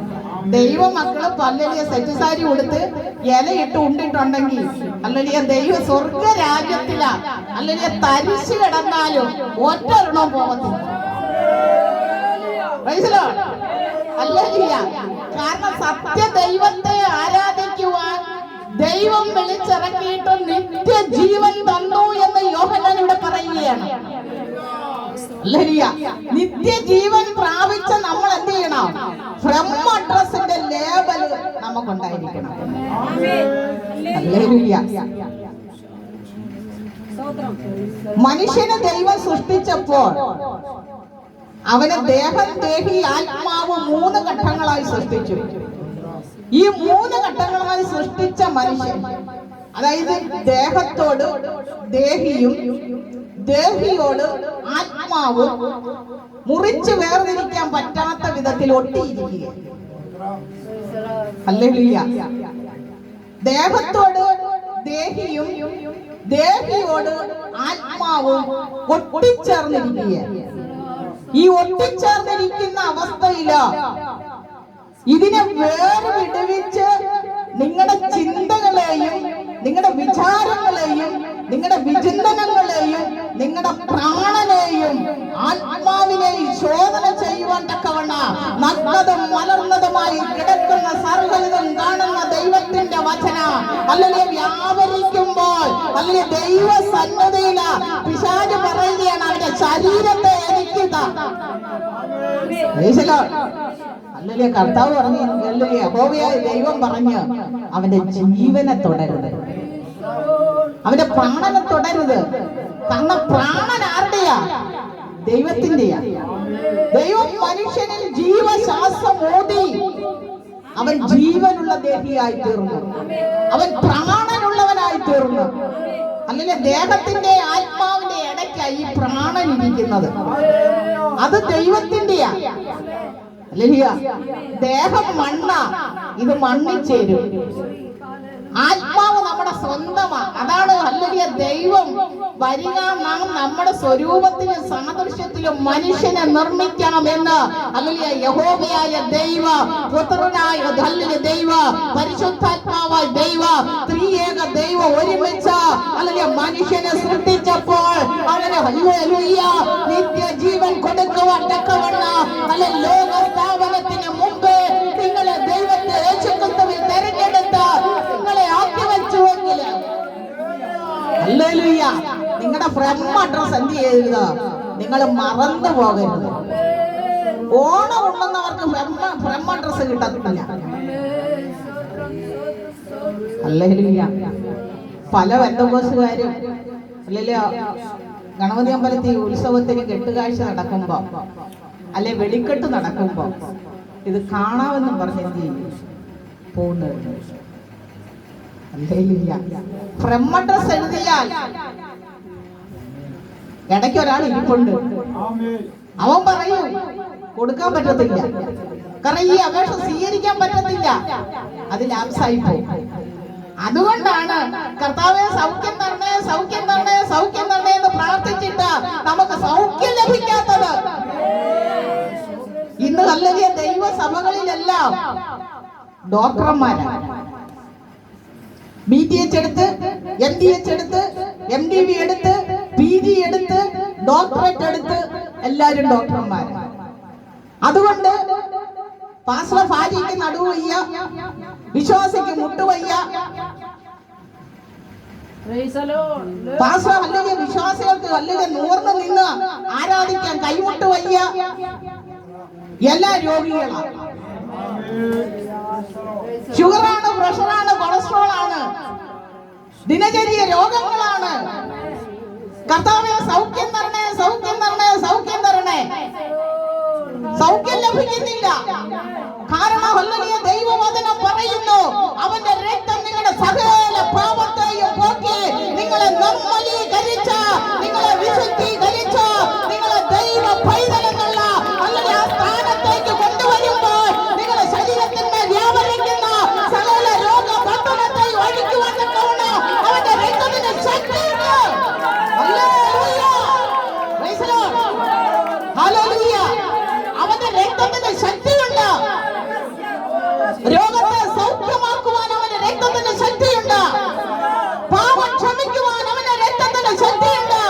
ദൈവമക്കള് പല്ലിയ സെറ്റുസാരി കൊടുത്ത് ഇലയിട്ട് ഉണ്ടിട്ടുണ്ടെങ്കിൽ അല്ലെങ്കിൽ ദൈവ സ്വർഗ രാജ്യത്തിലാ, അല്ലെങ്കിൽ തരിച്ചു കിടന്നാലും ഒറ്റൊരെണ്ണം പോകത്തില്ല. കാരണം സത്യ ദൈവത്തെ ആരാധിക്കുവാൻ ദൈവം വിളിച്ചിറക്കിയിട്ട് നിത്യജീവൻ തന്നു എന്ന് യോഹന്നാൻ ഇവിടെ പറയുകയാണ്. നിത്യജീവൻ പ്രാപിച്ച നമ്മൾ എന്ത് ചെയ്യണം? ഫ്രം അഡ്രസ്സിന്റെ ലേബൽ നമുക്കുണ്ടായിരിക്കണം. മനുഷ്യനെ ദൈവം സൃഷ്ടിച്ചപ്പോൾ അവനെ ദേഹം, ദേഹി, ആത്മാവ് 3 ഘട്ടങ്ങളായി സൃഷ്ടിച്ചു. ഈ 3 ഘട്ടങ്ങളായി സൃഷ്ടിച്ച മനുഷ്യൻ, അതായത് ദേഹത്തോട് ദേഹിയും ദേഹിയോട് ആത്മാവും മുറിച്ച് വേർതിരിക്കാൻ പറ്റാത്ത വിധത്തിൽ ഒട്ടിയിരിക്കുക. ഹല്ലേലൂയ. ദേഹത്തോട് ദേഹിയും ദേഹിയോട് ആത്മാവും ഒട്ടിച്ചേർന്നിരിക്കുക. ഈ ഒട്ടിച്ചേർന്നിരിക്കുന്ന അവസ്ഥയില് ഇതിനെ വേർവിടുവിച്ച് നിങ്ങളുടെ ചിന്തകളെയും നിങ്ങളുടെ വിചാരങ്ങളെയും നിങ്ങളുടെ വിചിന്തനങ്ങളെയും നിങ്ങളുടെ പ്രാണനെയും ആത്മാവിനെയും ശോധന ചെയ്യുവാൻ തക്കവണ്ണം നഗ്നതും മലർന്നതുമായി കിടക്കുന്ന സർവ്വതും കാണുന്ന ദൈവത്തിന്റെ വചന അല്ലെങ്കിൽ വ്യാപരിക്കുമ്പോൾ അല്ലെങ്കിൽ ദൈവ സന്നദ്ധയില പിശാച് പറയുകയാണ്, അവന്റെ ശരീരത്തെ എനിക്ക് അല്ലെങ്കിൽ കർത്താവ് പറഞ്ഞു, യഹോവയായ ദൈവം പറഞ്ഞു, അവന്റെ ജീവനെ തുടരുത്, അവന്റെ പ്രാണനെ തുടരുത്. കാരണം പ്രാണൻ ആരുടെയാ? ദൈവത്തിന്റെയാ. ദൈവം മനുഷ്യനിൽ ജീവശ്വാസം ഊതി അവൻ ജീവനുള്ള ദേഹിയായി തീർന്നു, അവൻ പ്രാണനുള്ളവനായി തീർന്നു. അല്ലെങ്കിൽ ദേഹത്തിന്റെ ആത്മാവിന്റെ ഇടയ്ക്കായി ഈ പ്രാണൻ ഇരിക്കുന്നത്, അത് ദൈവത്തിന്റെയാ. അല്ലെങ്കിൽ ദേഹം മണ്ണ, ഇത് മണ്ണിൽ ചേരും. ആത്മാവ് നമ്മുടെ സ്വന്തമാണ്. അതാണ് അല്ലെങ്കിൽ ദൈവം വരിക, നാം നമ്മുടെ സ്വരൂപത്തിലും സാദൃശ്യത്തിലും മനുഷ്യനെ നിർമ്മിക്കണമെന്ന് അല്ലെങ്കിൽ യഹോവയായ ദൈവ പുത്രനായ ദൈവ പരിശുദ്ധാത്മാവായ ദൈവ ത്രിയേക ദൈവം ഒരുമിച്ച് അല്ലെങ്കിൽ മനുഷ്യനെ സൃഷ്ടിച്ചപ്പോൾ നിത്യജീവൻ കൊടുക്കുവാൻ തക്കവണ്ണം അല്ലെങ്കിൽ ലോക സ്ഥാപനത്തിന് മുമ്പ് നിങ്ങളെ ദൈവത്തെ യേശുക്രിസ്തുവിൽ തെരഞ്ഞെടുത്ത് നിങ്ങളെ ആക്കി വെച്ചുവെങ്കിൽ ഹല്ലേലൂയ, നിങ്ങളുടെ ഫ്രം അഡ്രസ് എന്ത് ചെയ്യരുത്? നിങ്ങൾ മറന്നു പോകരുത്. ഓണം ഉണ്ടെന്നവർക്ക് ഫ്രം അഡ്രസ് കിട്ടത്തില്ല. ഹല്ലേലൂയ. പല ബന്ധുക്കോസുകാരും അല്ലെങ്കിൽ ഗണപതി അമ്പലത്തിൽ ഉത്സവത്തിന് കെട്ടുകാഴ്ച നടക്കുമ്പോ അല്ലെ വെടിക്കെട്ട് നടക്കുമ്പോ ഇത് കാണാമെന്ന് പറഞ്ഞ് എന്ത് ചെയ്യും? പോകുന്നത്. ഫ്രം അഡ്രസ് എഴുതിയാൽ ഇടയ്ക്ക് ഒരാൾ ഇരിപ്പുണ്ട്, അവൻ പറയും കൊടുക്കാൻ പറ്റത്തില്ല, കാരണം ഈ അപേക്ഷ സ്വീകരിക്കാൻ പറ്റത്തില്ല, അത് ലാപ്സായി പോകും. അതുകൊണ്ടാണ് കർത്താവെ സൗഖ്യം തരണേ, സൗഖ്യം തരണേ, സൗഖ്യം തരണേ എന്ന് പ്രാർത്ഥിച്ചിട്ട് നമുക്ക് സൗഖ്യം ലഭിക്കാത്തത്. ഇന്ന് അല്ലെങ്കിൽ ദൈവസഭകളിലെല്ലാം ഡോക്ടർമാരാണ്. BTH എടുത്ത്, MDH എടുത്ത്, MDB എടുത്ത്, PG എടുത്ത്, ഡോക്ടറേറ്റ് എടുത്ത് എല്ലാരും ഡോക്ടർമാരാണ്. അതുകൊണ്ട് പാസ്റ്റർ ഭാര്യയ്ക്ക് നടുവയ്യ, വിശ്വാസിക്ക് മുട്ടുവയ്യ, പാസ്റ്റർ അല്ലെങ്കിൽ വിശ്വാസികൾക്ക് അല്ലെങ്കിൽ നൂർന്ന് നിന്ന് ആരാധിക്കാൻ കൈമുട്ടുവയ്യ. എല്ലാ രോഗികളാണ്. ഷുഗറാണ്, പ്രഷറാണ്, കൊളസ്ട്രോൾ ആണ്, ദിനചര്യ രോഗങ്ങളാണ്. കർത്താവേ സൗഖ്യം തരണേ, സൗഖ്യം തരണേ, സൗഖ്യം തരണേ. സൗഖ്യം ലഭിക്കുന്നില്ല. കാരണം ഹല്ലേലൂയ, ദൈവവചനം പറയുന്നു, അവന്റെ രക്തം നിങ്ങളുടെ സകല പാപത്തെയും പോക്കി നിങ്ങളെ നിർമ്മലീകരിച്ച, നിങ്ങളെ വിശുദ്ധീകരിച്ച, നിങ്ങളെ ദൈവ പൈതലെന്നുള്ള അല്ലെങ്കിൽ ആ സ്ഥാനത്തേക്ക് കൊണ്ടുവരുമ്പോൾ നിങ്ങളുടെ ശരീരത്തിന്റെ വ്യാപരിക്കുന്ന സകല രോഗബന്ധനത്തെ ഒഴിക്കുവാൻ അവന്റെ രക്തത്തിന്റെ ശക്തിയുണ്ട്. Hallelujah, praise the Lord, hallelujah. അവന്റെ രക്തത്തിന്റെ ശക്തിയുണ്ട്. രോഗത്തെ സൗഖ്യമാക്കുവാൻ അവന്റെ രക്തത്തിന്റെ ശക്തിയുണ്ട്. പാപം ക്ഷമിക്കുവാൻ അവന്റെ രക്തത്തിന്റെ ശക്തിയുണ്ട്.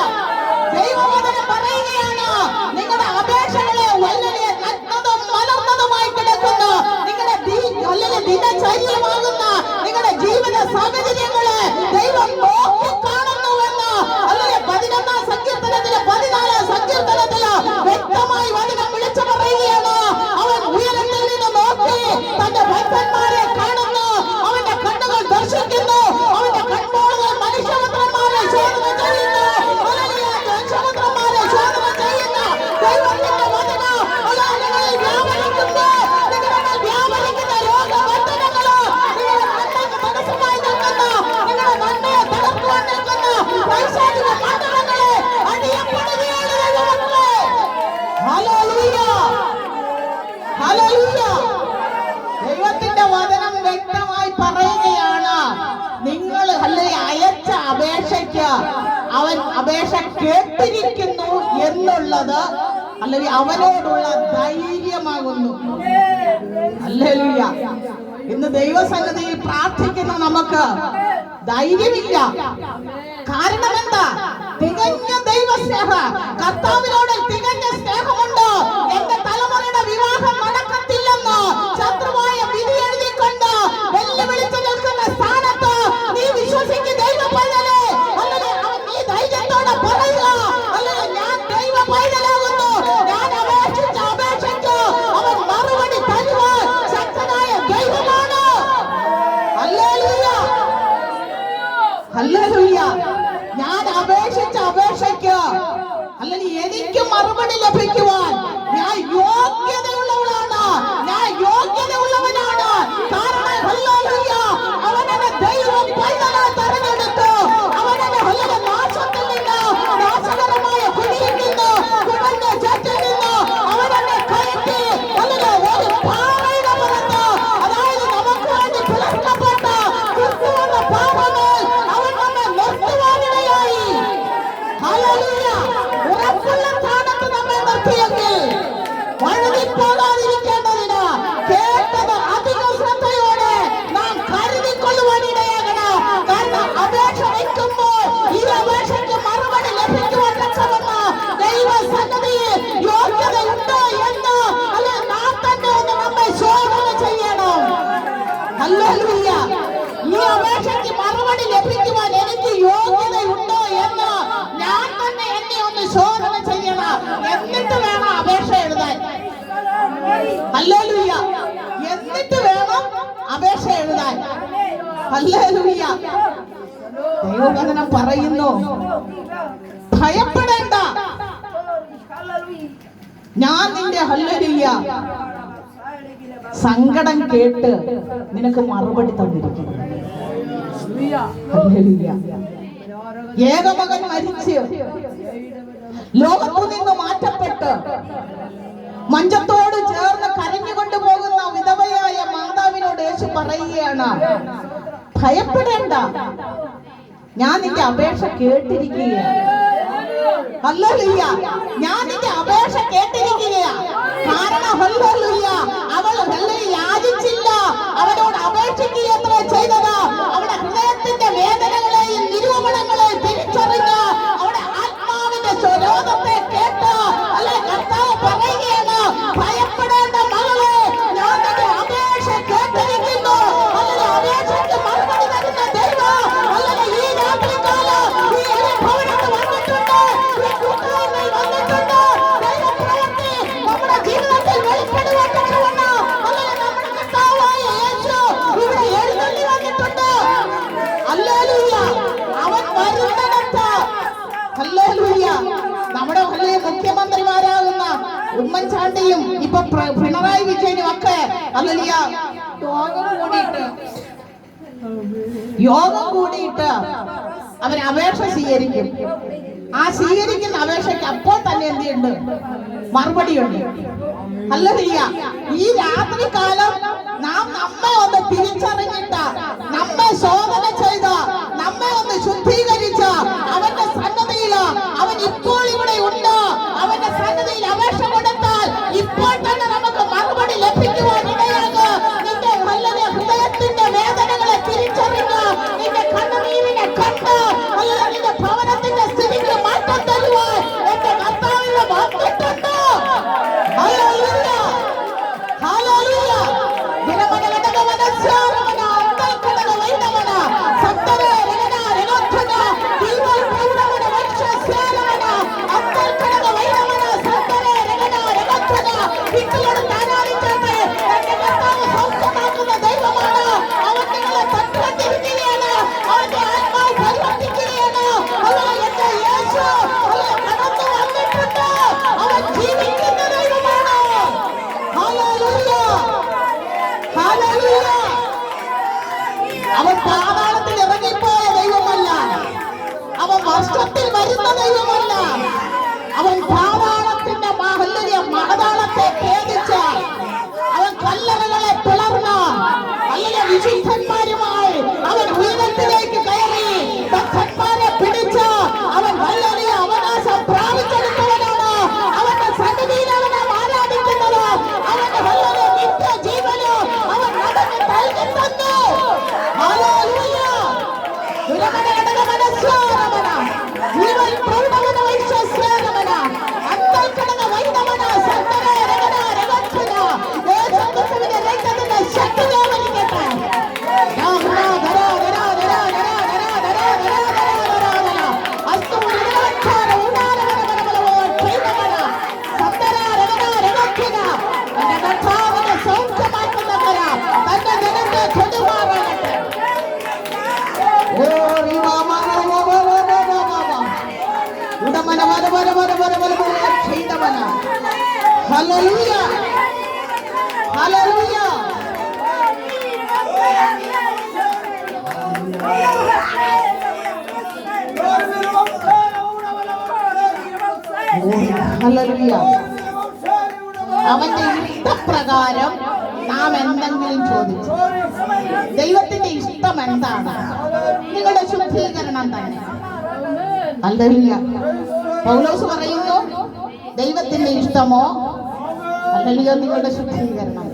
ദൈവവചനം പറയുകയാണ്, നിങ്ങളുടെ അപേക്ഷകളെ വളരെ നഗ്നതും മലർന്നതുമായി കിടക്കുന്നു. നിങ്ങളുടെ ദിനചര്യമാകുന്ന നിങ്ങളുടെ ജീവിത സാഹചര്യങ്ങളെ ദൈവം നോക്കി കാണുന്നുവെന്ന് അല്ലെങ്കിൽ 11-ാം സങ്കീർത്തനത്തില് 14-ാം സങ്കീർത്തനത്തില് വ്യക്തമായി വചനം വിളിച്ചു പറയുകയാണ്. അവൻ ഉയരത്തിൽ നിന്ന് നോക്കി തന്റെ ഭക്തന്മാരെ കാണുന്നു. അവന്റെ കണ്ണുകൾ ദർശിക്കുന്നു. അവന്റെ കൺപോളുകൾ മനുഷ്യപുത്രന്മാരെ ശോധന ചെയ്യുന്നു. മനുഷ്യപുത്രന്മാരെ ശോധന ചെയ്യുന്ന ദൈവത്തിന്റെ വചനം നിങ്ങളിൽ വ്യാപരിക്കുന്നു. നിങ്ങളിൽ വ്യാപരിക്കുന്ന രോഗബന്ധനങ്ങള് നിങ്ങളുടെ നന്മയ്ക്ക് മനസ്സുമായി നിൽക്കുന്ന, നിങ്ങളുടെ നന്മയെ തകർക്കുവാൻ നിൽക്കുന്ന പൈശാചിക മണ്ഡലങ്ങളെ അടിയപ്പെടുകയാണ് ദൈവമക്കളെ. Hallelujah, hallelujah. ദൈവത്തിന്റെ വചനം വ്യക്തമായി പറയുകയാണ്, നിങ്ങൾ അയച്ച അപേക്ഷയ്ക്ക് അവൻ അപേക്ഷ കേട്ടിരിക്കുന്നു എന്നുള്ളത് അല്ലെങ്കിൽ അവനോടുള്ള ധൈര്യമാകുന്നു. ഹല്ലേലൂയ. ഇന്ന് ദൈവസന്നിധിയിൽ പ്രാർത്ഥിക്കുന്ന നമുക്ക് ധൈര്യമില്ല. കാരണം എന്താ? തികഞ്ഞ ദൈവസ്നേഹം, കർത്താവിനോട് തികഞ്ഞ സ്നേഹമുണ്ട്. എന്റെ തലമുറയുടെ വിവാഹം നടക്കത്തില്ലെന്ന് ശത്രുവായ വിധി എഴുതിക്കൊണ്ട് വെല്ലുവിളിച്ചു നിൽക്കുന്ന സ്ഥാനത്ത് നീ വിശ്വസിക്കുന്ന ദൈവ പൈതലേ, അല്ലെങ്കിൽ നീ ധൈര്യത്തോടെ പറയുക, അല്ലെങ്കിൽ ഞാൻ ദൈവ പൈതലാകുന്നു. ഞാൻ അപേക്ഷിച്ച അപേക്ഷയ്ക്ക് അവൻ മറുപടി തരുവാൻ ശക്തനായ ദൈവമാണ്. Hallelujah, hallelujah. ഞാൻ അപേക്ഷിച്ച അപേക്ഷയ്ക്ക് അല്ലെങ്കിൽ എനിക്ക് മറുപടി ലഭിക്കുവാൻ ഞാൻ യോഗ്യതയുള്ളവളാണ്, ഞാൻ യോഗ്യതയുള്ളവനാണ്. കാരണം ഹല്ലേലൂയ, അവനെ ദൈവം പൈതലായി തെരഞ്ഞെടുത്തു. അവനെ ഹല്ലേലൂയ നാശത്തിൽ നിന്ന്, നാശകരമായ കുഴിയിൽ നിന്ന്, കുടഞ്ഞ ചേറ്റിൽ നിന്ന് അവനെ കയറ്റി ഹല്ലേലൂയ ഒരു പാറയുടെ പുറത്ത്, അതായത് നമുക്ക് വേണ്ടി പിളർക്കപ്പെട്ട ക്രിസ്തുവിന്റെ പാപമേൽ അവൻ നമ്മെ നിർത്തുവാനിടയായി. ഹല്ലേലൂയ. ഉറപ്പുള്ള സ്ഥാനത്ത് നമ്മെ നിർത്തിയെങ്കിൽ വഴുതിപ്പോകാതിരിക്കേണ്ടതിന് കേട്ടത് അധിക ശ്രദ്ധയോടെ നാം കരുതിക്കൊള്ളുവാനിടയാകണം. കാരണം അപേക്ഷ വയ്ക്കുമ്പോൾ ഈ അപേക്ഷയ്ക്ക് മറുപടി ലഭിക്കുവാൻ രക്ഷപ്പെടണം. ദൈവസന്നിധിയിൽ യോഗ്യതയുണ്ടോ എന്ന് അല്ല നാം തന്നെ ഒന്ന് നമ്മെ ശോധന ചെയ്യണം. ഹല്ലേലൂയ. ഈ അപേക്ഷയ്ക്ക് മറുപടി ലഭിക്കുവാൻ എനിക്ക് യോഗ്യതയുണ്ടോ എന്ന് ഞാൻ തന്നെ എന്നെ ഒന്ന് ശോധന ചെയ്യണം. എന്നിട്ട് വേണം അപേക്ഷ എഴുതാൻ. ഹല്ലേലൂയ. എന്നിട്ട് വേണം അപേക്ഷ എഴുതാൻ. ഹല്ലേലൂയ. ദൈവവചനം പറയുന്നു, ഭയപ്പെടേണ്ട, ഞാൻ നിന്റെ ഹല്ലേലൂയ സങ്കടം കേട്ട് നിനക്ക് മറുപടി തന്നിരിക്കുന്നു. ഹല്ലേലൂയ. ഏകമകൻ മരിച്ച് ലോകത്തു നിന്ന് മാറ്റപ്പെട്ട് മഞ്ചത്തോട് ചേർന്ന് കരഞ്ഞുകൊണ്ട് പോകുന്ന വിധവയായ മാതാവിനോട് യേശു പറയുകയാണ്, ഭയപ്പെടേണ്ട, ഞാൻ നിന്റെ അപേക്ഷ കേട്ടിരിക്കുകയാണ്. ഹല്ലേലൂയ, ഞാൻ നിന്റെ അപേക്ഷ കേട്ടിരിക്കുകയാണ്. കാരണം ഹല്ലേലൂയ, അവൾ യാചിച്ചില്ല, അവനോട് അപേക്ഷിക്കുകയത്ര ചെയ്തത്. അവളുടെ ഹൃദയത്തിന്റെ വേദനകളെയും നിരൂപണങ്ങളെയും തിരിച്ചറിഞ്ഞ് അവളുടെ ആത്മാവിന്റെ സ്വരോധത്തെ കേട്ട് അല്ലെ കർത്താവ് പറയുകയാണ്, ഭയപ്പെടേണ്ട മകളെ, ഞാൻ നിന്റെ അപേക്ഷ കേട്ടിരിക്കുന്നു. അല്ലെ അപേക്ഷയ്ക്ക് മറുപടി തരുന്ന ദൈവം അല്ലെ ഈ രാത്രികാലം ഈ ഭവനത്തിൽ വന്നിട്ടുണ്ട്, ഈ കൂട്ടായ്മയിൽ വന്നിട്ടുണ്ട്. ദൈവപ്രവൃത്തി നമ്മുടെ ജീവിതത്തിൽ വെളിപ്പെടുവാൻ തക്കവണ്ണം അല്ലെ നമ്മുടെ കർത്താവായ യേശു ഇവിടെ എഴുന്നള്ളി വന്നിട്ടുണ്ട്. ഹല്ലേലൂയ, അവൻ വരുന്നിടത്ത് ഹല്ലേലൂയ നമ്മുടെ മുഖ്യമന്ത്രിമാരാകുന്ന ഉമ്മൻചാണ്ടിയും ഇപ്പൊ പിണറായി വിജയനും ഒക്കെ ഹല്ലേലൂയ യോഗം കൂടിയിട്ട് അവർ അപേക്ഷ സ്വീകരിക്കും. ആ സ്വീകരിക്കുന്ന അപേക്ഷയ്ക്ക് അപ്പോൾ തന്നെ എന്തുണ്ട്? മറുപടിയുണ്ട്. ഹല്ലേലൂയ, ഈ രാത്രികാലം നാം നമ്മെ ഒന്ന് തിരിച്ചറിഞ്ഞിട്ട്, നമ്മെ ശോധന ചെയ്ത്, നമ്മെ ഒന്ന് ശുദ്ധീകരിച്ച അവന്റെ സന്നദ്ധയിൽ അവൻ ഇപ്പോൾ ഇവിടെ ഉണ്ട്. അവന്റെ സന്നദ്ധയിൽ അപേക്ഷ കൊടുത്താൽ ഇപ്പോൾ തന്നെ നമുക്ക് മറുപടി ലഭിക്കുവാൻ ഇടയാകും. നിന്റെ ഹല്ലേലൂയ ഹൃദയത്തിന്റെ വേദനകളെ തിരിച്ചറിഞ്ഞ്, നിന്റെ കണ്ണുനീരിനെ കണ്ട് അല്ലെങ്കിൽ നിന്റെ ഭവനത്തിന്റെ സ്ഥിതിക്ക് മാറ്റം തരുവാൻ എന്റെ കർത്താവിനെ വന്നിട്ടുണ്ട്. Hallelujah, hallelujah. ദിനമനഘടകവനസ്യാരമന അന്തൽക്കടക വൈദവന സപ്തരേ രഗന രഗോത്ഥന ദീവൽ പൗരവന വക്ഷസ്യാരമന അന്തൽക്കടക വൈദവന സപ്തരേ രഗന രഗോത്ഥന. വിട്ടുകൊണ്ട് താനാടിച്ചാട്ടെ, എന്റെ കർത്താവ് സൗഖ്യമാക്കുന്ന ദൈവമാണ്. അവൻ നിങ്ങളെ തട്ടിരിക്കുകയാണ്, അവന്റെ ആത്മാവ് പരിവർത്തിക്കുകയാണ്. എന്റെ യേശു കടന്നു വന്നിട്ടുണ്ട്. അവൻ ജീവിക്കുന്ന ദൈവമാണ്. Hallelujah, hallelujah. അവൻ പാതാളത്തിൽ ഇറങ്ങിപ്പോയ ദൈവമല്ല, അവൻ വർഷത്തിൽ വരുന്ന ദൈവമല്ല. അവൻ പാതാളത്തിന്റെ മഹതാളത്തെ ഭേദിച്ച് അവൻ കല്ലറകളെ പിളർന്ന അല്ലെങ്കിൽ വിശുദ്ധന്മാരുമായി അവൻ ഉയരത്തിലേക്ക് കയറി ഭക്തന്മാരെ പിടിച്ച് അവൻ വലിയ അവകാശം പ്രാപിച്ചെടുത്തവനാണ്. അവന്റെ സന്നിധിയിൽ അവനെ ആരാധിക്കുന്നത്, അവന്റെ വലിയ നിത്യജീവന് അവൻ നടന്ന് നൽകി തന്നു. ഹല്ലേലൂയ. ദുരമനഘടകവനസ്യാരമന ജീവൻ പ്രൗഢവന വൈശ്വസ്യാരമന അന്തൽക്കടക വൈദവന സന്തരേ രഗന രഗോത്ഥന. യേശുക്രിസ്തുവിന്റെ രക്തത്തിന്റെ ശക്തി വ്യാപരിക്കട്ടെ. Hallelujah, hallelujah. ഹല്ലേലൂയ. അവന്റെ ഇഷ്ടപ്രകാരം നാം എന്തെങ്കിലും ചോദിച്ചു, ദൈവത്തിന്റെ ഇഷ്ടം എന്താണ്? നിങ്ങളുടെ ശുദ്ധീകരണം തന്നെ. ഹല്ലേലൂയ. പൗലോസ് പറയുന്നു, ദൈവത്തിന്റെ ഇഷ്ടമോ ഹല്ലേലൂയ നിങ്ങളുടെ ശുദ്ധീകരണം.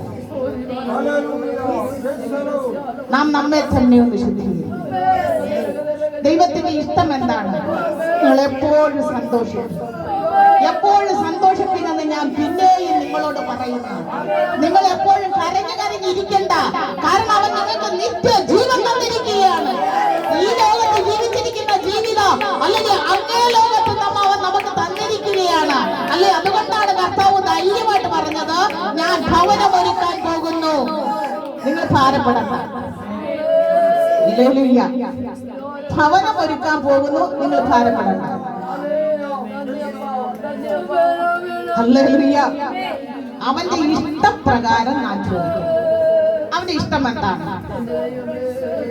നാം നമ്മെ തന്നെ ഒന്ന് ശുദ്ധീകരിക്കും. ദൈവത്തിന്റെ ഇഷ്ടം എന്താണ്? നിങ്ങൾ എപ്പോഴും സന്തോഷിക്കും, എപ്പോഴും സന്തോഷിപ്പിക്കുന്നത് ഞാൻ പിന്നെയും നിങ്ങളോട് പറയുന്നു. നിങ്ങൾ എപ്പോഴും കരഞ്ഞു കരഞ്ഞിരിക്കണ്ട, കാരണം അവൻ നിങ്ങൾക്ക് നിത്യജീവൻ തന്നിരിക്കുകയാണ്. ഈ ലോകത്ത് ജീവിച്ചിരിക്കുന്ന ജീവിതം അല്ലെങ്കിൽ അങ്ങേ ലോകത്ത് അവൻ നമുക്ക് തന്നിരിക്കുകയാണ് അല്ലെ. അതുകൊണ്ടാണ് കർത്താവ് ധൈര്യമായിട്ട് പറഞ്ഞത്, ഞാൻ ഭവനം ഒരുക്കാൻ പോകുന്നു, നിങ്ങൾ ഭാരപ്പെടണ്ട. ഭവനം ഒരുക്കാൻ പോകുന്നു, നിങ്ങൾ ഭാരപ്പെടണ്ട. ഹല്ലേലൂയ. അവന്റെ ഇഷ്ടപ്രകാരം ഞാൻ ചോദിക്കും. അവന്റെ ഇഷ്ടം എന്താണ്?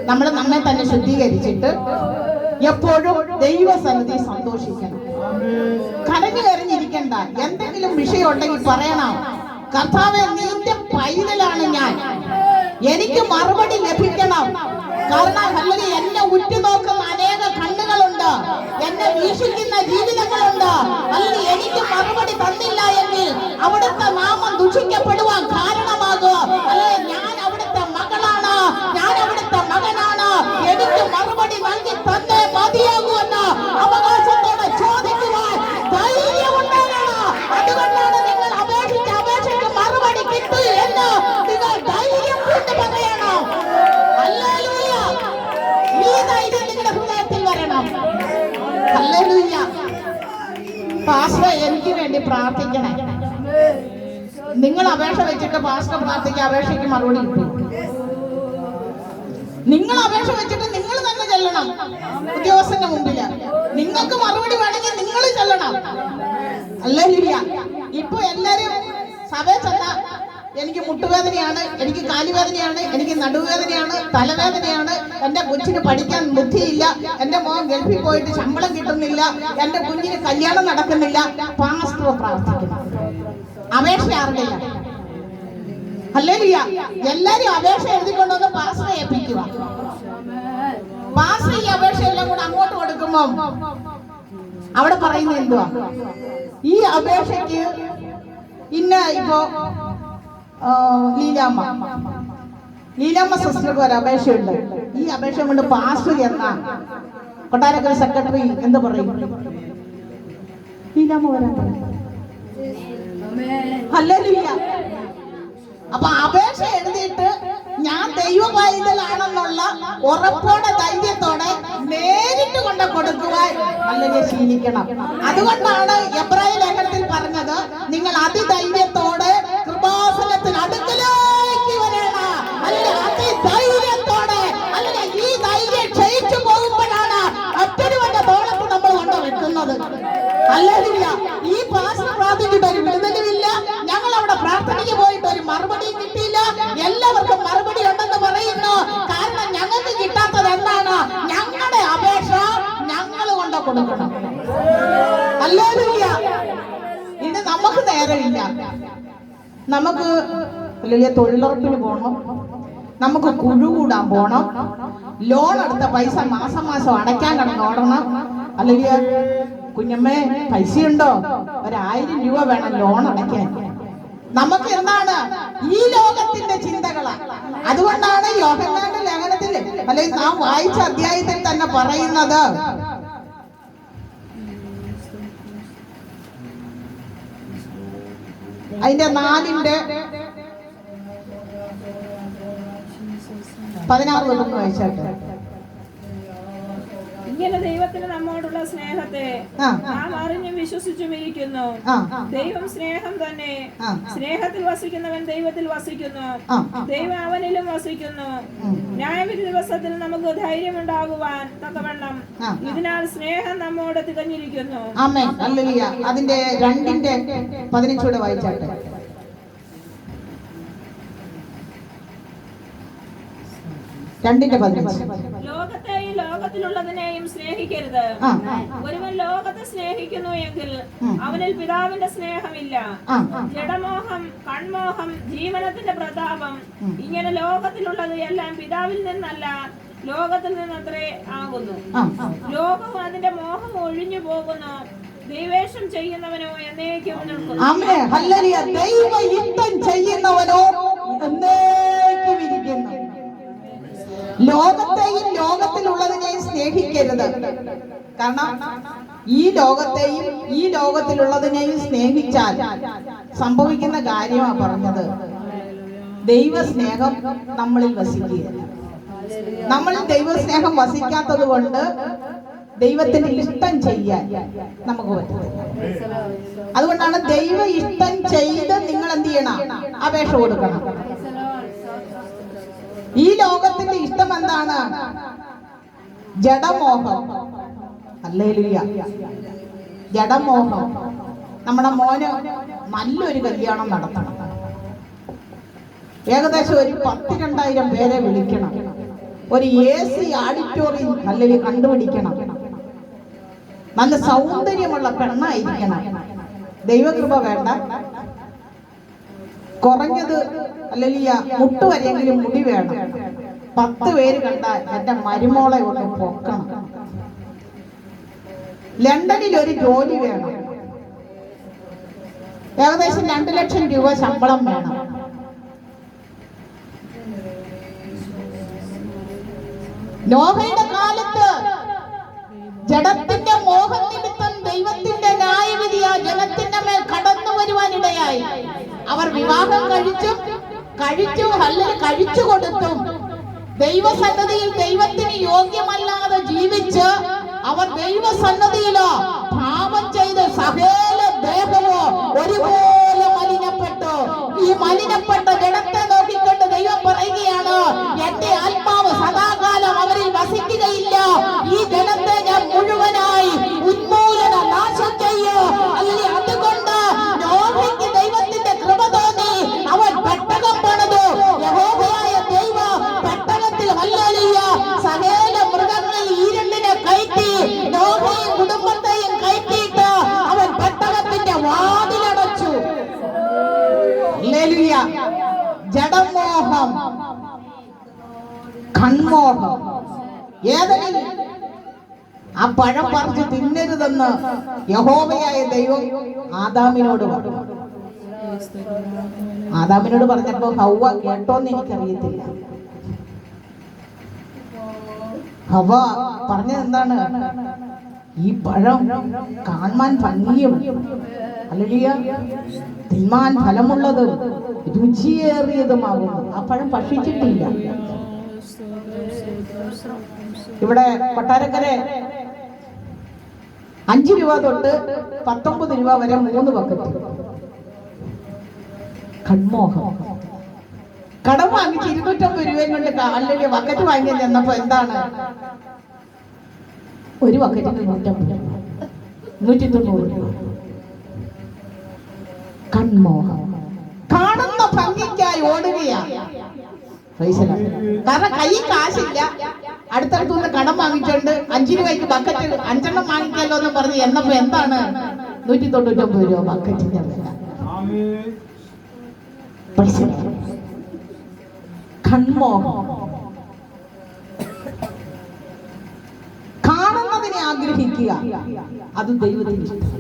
നമ്മൾ നമ്മെ തന്നെ ശുദ്ധീകരിച്ചിട്ട് എപ്പോഴും ദൈവസന്നിധി സന്തോഷിക്കണം. കരഞ്ഞു കരഞ്ഞിരിക്കണ്ട. എന്തെങ്കിലും വിഷയം ഉണ്ടെങ്കിൽ പറയണം. കർത്താവേ, നിന്റെ പൈതലാണ് ഞാൻ, എനിക്ക് മറുപടി ലഭിക്കണം. കാരണം അല്ലെങ്കിൽ എന്നെ ഉറ്റുനോക്കുന്ന അനേക കണ്ണുകളുണ്ട്, എന്നെ വീക്ഷിക്കുന്ന ജീവിതങ്ങളുണ്ട്. അല്ലെങ്കിൽ എനിക്ക് മറുപടി തന്നില്ല എങ്കിൽ അവിടുത്തെ നാമം ദുഷിക്കപ്പെടുവാൻ കാരണമാകുക. അല്ലെങ്കിൽ ഞാൻ അവിടുത്തെ മകളാണ്, ഞാൻ അവിടുത്തെ മകനാണ്, എനിക്ക് മറുപടി നൽകി തന്നെ മതിയാകുമെന്ന് അവകാശത്തോടെ ചോദിക്കുവാൻ ധൈര്യമുണ്ടാകണം. അതുകൊണ്ടാണ് നിങ്ങൾ അപേക്ഷയ്ക്ക് മറുപടി കിട്ടൂ എന്ന് നിങ്ങൾ ധൈര്യം കൊണ്ട് പറയണം. ഹല്ലേലൂയ. ഈ ധൈര്യം നിങ്ങളുടെ ഹൃദയത്തിൽ വരണം. ഹല്ലേലൂയ. പാസ്റ്റർ, എനിക്ക് വേണ്ടി പ്രാർത്ഥിക്കണേ. നിങ്ങൾ അപേക്ഷ വെച്ചിട്ട് പാസ്റ്റർ പ്രാർത്ഥിക്കുക, അപേക്ഷയ്ക്ക് മറുപടി കിട്ടും. നിങ്ങൾ അപേക്ഷ വെച്ചിട്ട് നിങ്ങൾ തന്നെ ചെല്ലണം ഉദ്യോഗസ്ഥന്റെ മുമ്പില്. നിങ്ങൾക്ക് മറുപടി വേണമെങ്കിൽ നിങ്ങൾ ചെല്ലണം. ഹല്ലേലൂയ. ഇപ്പൊ എല്ലാരും സഭയിൽ ചെന്ന എനിക്ക് മുട്ടുവേദനയാണ്, എനിക്ക് കാലുവേദനയാണ്, എനിക്ക് നടുവേദനയാണ്, തലവേദനയാണ്, എന്റെ കൊച്ചിന് പഠിക്കാൻ ബുദ്ധിയില്ല, എന്റെ മോൻ ഗൾഫിൽ പോയിട്ട് ശമ്പളം കിട്ടുന്നില്ല, എന്റെ കുഞ്ഞിന് കല്യാണം നടക്കുന്നില്ല. പാസ്റ്റർ പ്രാർത്ഥിക്കണം. അപേക്ഷ ആരുടെയാ? ഹല്ലേലൂയ. എല്ലാരും അപേക്ഷ എഴുതിക്കൊണ്ടുവന്ന് പാസ്റ്ററെ ഏൽപ്പിക്കുക. പാസ്റ്റർ ഈ അപേക്ഷ എല്ലാം കൂടെ അങ്ങോട്ട് കൊടുക്കുമ്പോ അവിടെ പറയുന്നത് എന്തുവാ? ഈ അപേക്ഷയ്ക്ക് ഇന്ന ഇപ്പോ ലീലാമ്മ സിസ്റ്റർക്ക് ഒരു അപേക്ഷയുണ്ട്. ഈ അപേക്ഷ കൊണ്ട് പാസ്റ്റർ എന്ന കൊട്ടാരക്കര സെക്രട്ടറി എന്ത് പറയും? ലീലാമ്മ വരാൻ പറയും. ഹല്ലേലൂയ. അപ്പൊ അപേക്ഷ എഴുതിയിട്ട് ഞാൻ ദൈവ പൈതലാണെന്നുള്ള ഉറപ്പോടെ ധൈര്യത്തോടെ നേരിട്ട് കൊണ്ട് കൊടുക്കുവാൻ അല്ലെങ്കിൽ ശീലിക്കണം. അതുകൊണ്ടാണ് എബ്രായ ലേഖനത്തിൽ പറഞ്ഞത്, നിങ്ങൾ അതിധൈര്യത്തോടെ കൃപാസനത്തിന് അടുക്കലേക്ക് വരണം. അല്ലെങ്കിൽ അതിധൈര്യത്തോടെ, അല്ലെങ്കിൽ ഈ ധൈര്യം ക്ഷയിച്ചു പോകുമ്പോഴാണ് മറ്റൊരുവന്റെ തോളത്ത് നമ്മൾ കൊണ്ട് വെക്കുന്നത്. ഹല്ലേലൂയ. ഈ പാസ്റ്റർ പ്രാർത്ഥിച്ചിട്ട് ഒരു വിടുതലുമില്ല, ഞങ്ങൾ അവിടെ പ്രാർത്ഥനയ്ക്ക് പോയിട്ട് ഒരു മറുപടിയും കിട്ടിയില്ല. എല്ലാവർക്കും മറുപടി ഉണ്ടെന്ന് പറയുന്നു. കാരണം ഞങ്ങൾക്ക് കിട്ടാത്തത് എന്താണ്? ഞങ്ങളുടെ അപേക്ഷ ഞങ്ങൾ കൊണ്ട് കൊടുക്കണം. ഹല്ലേലൂയ. ഇത് നമുക്ക് നേരമില്ല. നമുക്ക് വലിയ തൊഴിലുറപ്പിന് പോകണം, നമുക്ക് കുഴു കൂടാൻ പോകണം, ലോൺ എടുത്ത പൈസ മാസം മാസം അടയ്ക്കാൻ കിടന്നോടണം. അല്ലെങ്കിൽ കുഞ്ഞമ്മേ പൈസയുണ്ടോ? 1000 രൂപ വേണം ലോൺ അടയ്ക്കാൻ. നമുക്ക് എന്താണ്? ഈ ലോകത്തിന്റെ ചിന്തകളാണ്. അതുകൊണ്ടാണ് യോഹന്നാന്റെ ലേഖനത്തിൽ അല്ലെങ്കിൽ നാം വായിച്ച അധ്യായത്തിൽ തന്നെ പറയുന്നത്, അതിന്റെ 4:16 വായിച്ചാട്ടെ. ഇങ്ങനെ ദൈവത്തിന് നമ്മോടുള്ള സ്നേഹത്തെ നാം അറിഞ്ഞും വിശ്വസിച്ചും ഇരിക്കുന്നു. ദൈവം സ്നേഹം തന്നെ. സ്നേഹത്തിൽ വസിക്കുന്നവൻ ദൈവത്തിൽ വസിക്കുന്നു, ദൈവം അവനിലും വസിക്കുന്നു. ന്യായവിധി ദിവസത്തിൽ നമുക്ക് ധൈര്യമുണ്ടാകുവാൻ തക്കവണ്ണം ഇതിനാൽ സ്നേഹം നമ്മോട് തികഞ്ഞിരിക്കുന്നു. ആമേൻ. ഹല്ലേലൂയ. അതിന്റെ 2:15 വായിച്ചാട്ടെ. ലോകത്തെയും ലോകത്തിലുള്ളതിനെയും സ്നേഹിക്കരുത്. ഒരുവൻ ലോകത്തെ സ്നേഹിക്കുന്നു എങ്കിൽ അവനിൽ പിതാവിന്റെ സ്നേഹമില്ല. ജഡമോഹം, കൺമോഹം, ജീവനത്തിന്റെ പ്രതാപം, ഇങ്ങനെ ലോകത്തിലുള്ളത് എല്ലാം പിതാവിൽ നിന്നല്ല ലോകത്തിൽ നിന്നത്രേ ആകുന്നു. ലോകവും അതിന്റെ മോഹം ഒഴിഞ്ഞു പോകുന്നു, ദൈവേഷം ചെയ്യുന്നവനോ എന്നേക്കും നിൽക്കുന്നു. ആമേൻ. ഹല്ലേലൂയ. ദൈവ ഇഷ്ടം ചെയ്യുന്നവനോ എന്നേക്കും ഇരിക്കുന്നു. ലോകത്തെയും ലോകത്തിലുള്ളതിനെയും സ്നേഹിക്കരുത്. കാരണം ഈ ലോകത്തെയും ഈ ലോകത്തിലുള്ളതിനെയും സ്നേഹിച്ചാൽ സംഭവിക്കുന്ന കാര്യമാണ് പറഞ്ഞത്. ദൈവസ്നേഹം നമ്മളിൽ വസിക്കുക. നമ്മളിൽ ദൈവസ്നേഹം വസിക്കാത്തത് കൊണ്ട് ദൈവത്തിന്റെ ഇഷ്ടം ചെയ്യാൻ നമുക്ക് പറ്റും. അതുകൊണ്ടാണ് ദൈവ ഇഷ്ടം ചെയ്ത് നിങ്ങൾ എന്ത് ചെയ്യണം? അപേക്ഷ കൊടുക്കണം. ഈ ലോകത്തിന്റെ ഇഷ്ടം എന്താണ്? ജഡമോഹം. ഹല്ലേലൂയ. ജഡമോഹം. നമ്മുടെ മോന് നല്ലൊരു കല്യാണം നടത്തണം, ഏകദേശം ഒരു 10,000-2000 പേരെ വിളിക്കണം, ഒരു AC ഓഡിറ്റോറിയം അല്ലെങ്കിൽ കണ്ടുപിടിക്കണം. നല്ല സൗന്ദര്യമുള്ള പെണ്ണായിരിക്കണം. ദൈവകൃപ വേണ്ട, കുറഞ്ഞത് അല്ലെങ്കിൽ മുട്ടുവരെയെങ്കിലും മുടി വേണം. 10 പേര് കണ്ടാൽ എന്റെ മരുമോളെ ഒന്ന് പൊക്കണം. ലണ്ടനിൽ ഒരു ജോലി വേണം, ഏകദേശം 2 ലക്ഷം രൂപ ശമ്പളം വേണം. നോഹയുടെ കാലത്ത് ജഡത്തിന്റെ മോഹം നിമിത്തം ദൈവത്തിന്റെ ന്യായവിധി ആ ജനത്തിന്റെ മേൽ കടന്നു വരുവാനിടയായി. അവർ വിവാഹം കഴിച്ചു കൊടുത്തും ദൈവസന്നിധിയിൽ ദൈവത്തിന് യോഗ്യമല്ലാതെ ജീവിച്ച് അവർ ദൈവസന്നിധിയിലോ പാപം ചെയ്ത് സകല ദേഹമോ ഒരുപോലെ മലിനപ്പെട്ടു. ഈ മലിനപ്പെട്ട ജഡത്തെ നോക്കിക്കൊണ്ട് ദൈവം പറയുകയാണ്, എന്റെ ആത്മാവ് സദാകാലം അവരിൽ വസിക്കുകയില്ല. ഈ ജഡത്തെ ഞാൻ മുഴുവനായി ഉന്മൂലന നാശം ചെയ്യും. അല്ലെങ്കിൽ അതുകൊണ്ട് നോഹയ്ക്ക് ദൈവത്തിന്റെ കൃപ തോന്നി. അവൻ പെട്ടകം പണിതു. യഹോവയായ ദൈവം പെട്ടകത്തിൽ ഹല്ലേലൂയ സകല മൃഗങ്ങളിൽ ഈരണ്ടിനെ കയറ്റി നോഹയും കുടുംബത്തെയും കയറ്റിയിട്ട് അവൻ പെട്ടകത്തിന്റെ വാതിലടച്ചു. ഹല്ലേലൂയ. ജഡമോഹം, കൺമോഹം. ഏതെങ്കിൽ ആ പഴം പറിച്ച് തിന്നരുതെന്ന് യഹോവയായ ദൈവം ആദാമിനോട് പറഞ്ഞു. ആദാമിനോട് പറഞ്ഞപ്പോ ഹവ്വ കേട്ടോന്ന് എനിക്കറിയത്തില്ല. ഹവ്വ പറഞ്ഞത് എന്താണ്? ഈ പഴം കാണാൻ ഭംഗിയും ഹല്ലേലൂയ തിന്മാൻ ഫലമുള്ളതും രുചിയേറിയതുമാകുന്നു. ആ പഴം ഭക്ഷിച്ചിട്ടില്ല. ഇവിടെ കൊട്ടാരക്കര 5 രൂപ തൊട്ട് 19 രൂപ വരെ 3 ബക്കറ്റ്. കൺമോഹം. കടം വാങ്ങിച്ച് 250 രൂപയും കൊണ്ട് അല്ലെങ്കിൽ ബക്കറ്റ് വാങ്ങിക്കാൻ ചെന്നപ്പോ എന്താണ്? ഒരു ബക്കറ്റിന് 150 രൂപ, 190 രൂപ. കൺമോഹം. കാണുന്ന ഭംഗിക്കായി ഓടുകയാണ്. കാരണം കൈ കാശില്ല. അടുത്തടുത്തുനിന്ന് കടം വാങ്ങിച്ചോണ്ട് 5 രൂപയ്ക്ക് ബക്കറ്റ് 5 എണ്ണം വാങ്ങിക്കാലോ എന്ന് പറഞ്ഞ് എന്നപ്പോ എന്താണ് 199 രൂപ ബക്കറ്റിന്റെ വില. കൺമോഹം. കാണുന്നതിനെ ആഗ്രഹിക്കുക, അത് ദൈവത്തിന് ഇഷ്ടം.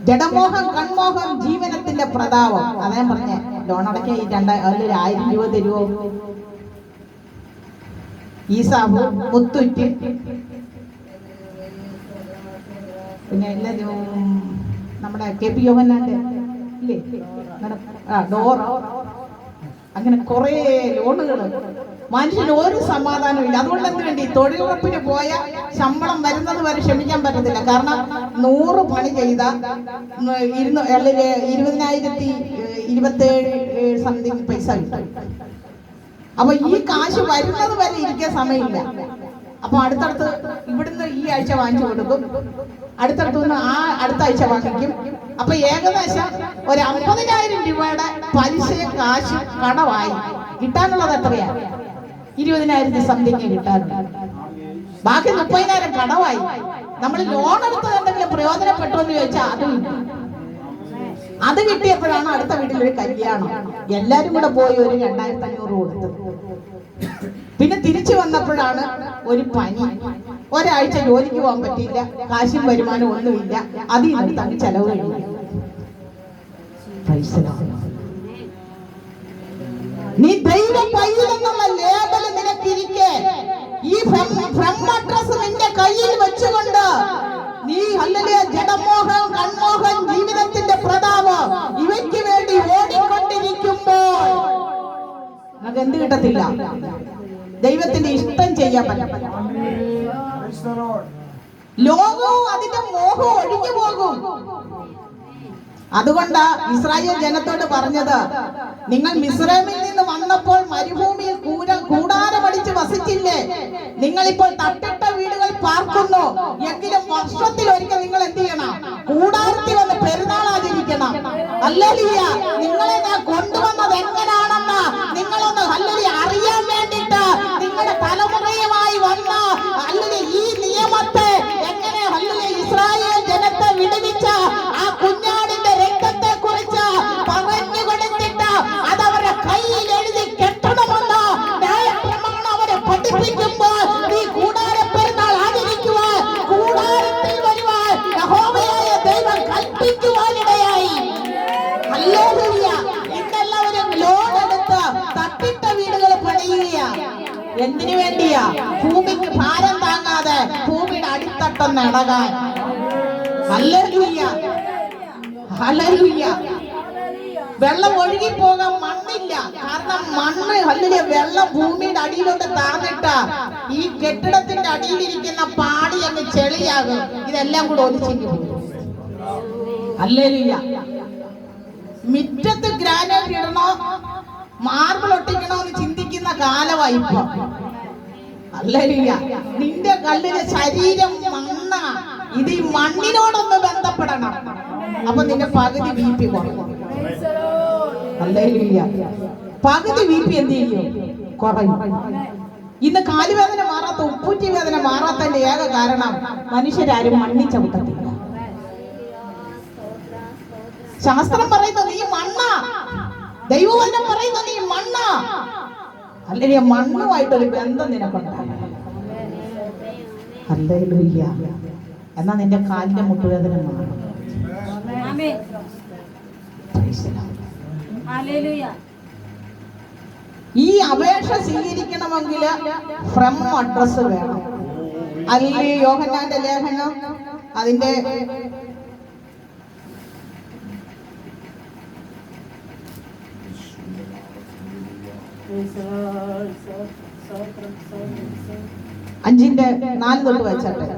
ജഡമോഹം, കൺമോഹം ജീവനത്തിന്റെ പ്രതാപം. അതേ പറഞ്ഞേ ലോൺ അടയ്ക്കാൻ 1000 രൂപ തരുമോ? ഈസാബ് മുത്തുറ്റി പിന്നെ നമ്മുടെ KP യോഹന്നാന്റെ ഇല്ലേ ഡോർ, അങ്ങനെ കുറെ ലോണുകൾ. മനുഷ്യന് ഒരു സമാധാനവും ഇല്ല. അതുകൊണ്ട് എന്ത് വേണ്ടി തൊഴിലുറപ്പിന് പോയ ശമ്പളം വരുന്നത് വരെ ക്ഷമിക്കാൻ പറ്റത്തില്ല. കാരണം 100 പണി ചെയ്ത 20,027 സംതിങ് പൈസ കിട്ടും. അപ്പൊ ഈ കാശ് വരുന്നത് വരെ ഇരിക്കാൻ സമയമില്ല. അപ്പൊ അടുത്തടുത്ത് ഇവിടുന്ന് ഈ ആഴ്ച വാങ്ങിച്ചു കൊടുക്കും, അടുത്തടുത്ത് നിന്ന് അടുത്ത ആഴ്ച വാങ്ങിക്കും. അപ്പൊ ഏകദേശം ഒരു 50,000 രൂപയുടെ പലിശയും കാശും കടമായി. കിട്ടാനുള്ളത് എത്രയാ? 20,000 സംതിങ് കിട്ടാനുണ്ട്. ബാക്കി 30,000 കടമായി. നമ്മൾ ലോൺ എടുത്തത് എന്തെങ്കിലും പ്രയോജനപ്പെട്ടോ എന്ന് ചോദിച്ചാൽ അതും ഇല്ല. അത് കിട്ടിയപ്പോഴാണ് അടുത്ത വീട്ടിലൊരു കല്യാണം. എല്ലാരും കൂടെ പോയി ഒരു 2,500 കൊടുത്തു. പിന്നെ തിരിച്ചു വന്നപ്പോഴാണ് ഒരു പനി. ഒരാഴ്ച ജോലിക്ക് പോകാൻ പറ്റിയില്ല, കാശും വരുമാനം ഒന്നുമില്ല. അതിൽ നിന്ന് അങ്ങ് ചെലവ് കഴിഞ്ഞു. നീ ദൈവ പൈലെന്നുള്ള ലേബൽ നിനക്കിരിക്കെ ഈ ബ്രഹ്മഡ്രസ് നിന്റെ കയ്യിൽ വെച്ചുകൊണ്ട് നീ ഹല്ലേലൂയ ജഡമോഹം, കൺമോഹം ജീവിതത്തിന്റെ പ്രതാപം ഇവയ്ക്ക് വേണ്ടി ഓടിക്കൊണ്ടിരിക്കുമ്പോൾ നമുക്ക് എന്ത് കിട്ടത്തില്ല? ദൈവത്തിന്റെ ഇഷ്ടം ചെയ്യാൻ പറ്റില്ല. ലോകവും അതിന്റെ മോഹവും ഒഴിഞ്ഞു പോകും. അതുകൊണ്ട് ഇസ്രായേൽ ജനത്തോട് പറഞ്ഞത്, നിങ്ങൾ മിസ്രൈമിൽ നിന്ന് വന്നപ്പോൾ മരുഭൂമിയിൽ കൂടാരമടിച്ച് വസിച്ചില്ലേ? നിങ്ങളിപ്പോൾ തട്ടിട്ട വീടുകൾ പാർക്കുന്നു. എങ്കിലും വർഷത്തിൽ ഒരിക്കൽ നിങ്ങൾ എന്ത് ചെയ്യണം? കൂടാരത്തിൽ വന്ന് പെരുന്നാൾ ആചരിക്കണം. ഹല്ലേലൂയ. നിങ്ങളെ ഞാൻ കൊണ്ടുവന്നത് എങ്ങനെയാണെന്ന് നിങ്ങളൊന്ന് ഹല്ലേലൂയ അറിയാൻ വേണ്ടിയിട്ട് നിങ്ങളുടെ തലമുറയുമായി വന്ന ഹല്ലേലൂയ ഈ നിയമത്തെ ഭരിക്കുമ്പോൾ നീ കൂടാരപ്പെരുന്നാൾ ആചരിക്കുവാൻ കൂടാരത്തിൽ വരുവാൻ യഹോവയായ ദൈവം കൽപ്പിക്കുവാനിടയായി. ഹല്ലേലൂയ. ഇന്നെല്ലാവരും ലോൺ എടുത്ത് തട്ടിട്ട വീടുകൾ പണിയുകയാ. എന്തിനു വേണ്ടിയാ? ഭൂമിക്ക് ഭാരം താങ്ങാതെ ഭൂമിയുടെ അടിത്തട്ടൊന്ന് ഇടകാൻ. Hallelujah, hallelujah. വെള്ളം ഒഴുകി പോകാൻ മണ്ണില്ല. കാരണം മണ്ണ് അല്ലെങ്കിൽ വെള്ളം ഭൂമിയുടെ അടിയിലോട്ട് താന്നിട്ട ഈ കെട്ടിടത്തിന്റെ അടിയിലിരിക്കുന്ന പാടി അങ്ങ് ചെളിയാകും. ഇതെല്ലാം കൂടെ ഒലിച്ചിട്ട് പോകും. ഹല്ലേലൂയ. മിറ്റത്ത് ഗ്രാനൈറ്റ് ഇടണോ മാർബിൾ ഒട്ടിക്കണോ എന്ന് ചിന്തിക്കുന്ന കാലമായി ഇപ്പൊ. ഹല്ലേലൂയ. നിന്റെ കല്ലിന് ശരീരം മണ്ണ. ഇത് ഈ മണ്ണിനോടൊന്ന് ബന്ധപ്പെടണം. അപ്പൊ നിന്റെ പകുതി BP കുറയും. ഹല്ലേലൂയ. പകുതി BP എന്ത് ചെയ്യും? കുറയും. ഇന്ന് കാലുവേദന മാറാത്ത, ഉപ്പൂറ്റി വേദന മാറാത്തതിന്റെ ഏക കാരണം മനുഷ്യരാരും മണ്ണി ചവിട്ടത്തില്ല. ശാസ്ത്രം പറയുന്നു നീ മണ്ണ, ദൈവവചനം പറയുന്നു നീ മണ്ണ. അല്ലെങ്കിൽ മണ്ണുമായിട്ടൊരു ബന്ധം നിനക്കുണ്ടാകും. ഹല്ലേലൂയ. എന്നാ നിന്റെ കാലിന്റെ മുട്ടുവേദന മാറും. ഈ അപേക്ഷ സ്വീകരിക്കണമെങ്കിൽ ഫ്രം അഡ്രസ് വേണം. അല്ലെങ്കിൽ യോഹന്നാന്റെ ലേഖനം അതിന്റെ അഞ്ചിന്റെ 4 തൊട്ട് വായിച്ചാട്ടെ.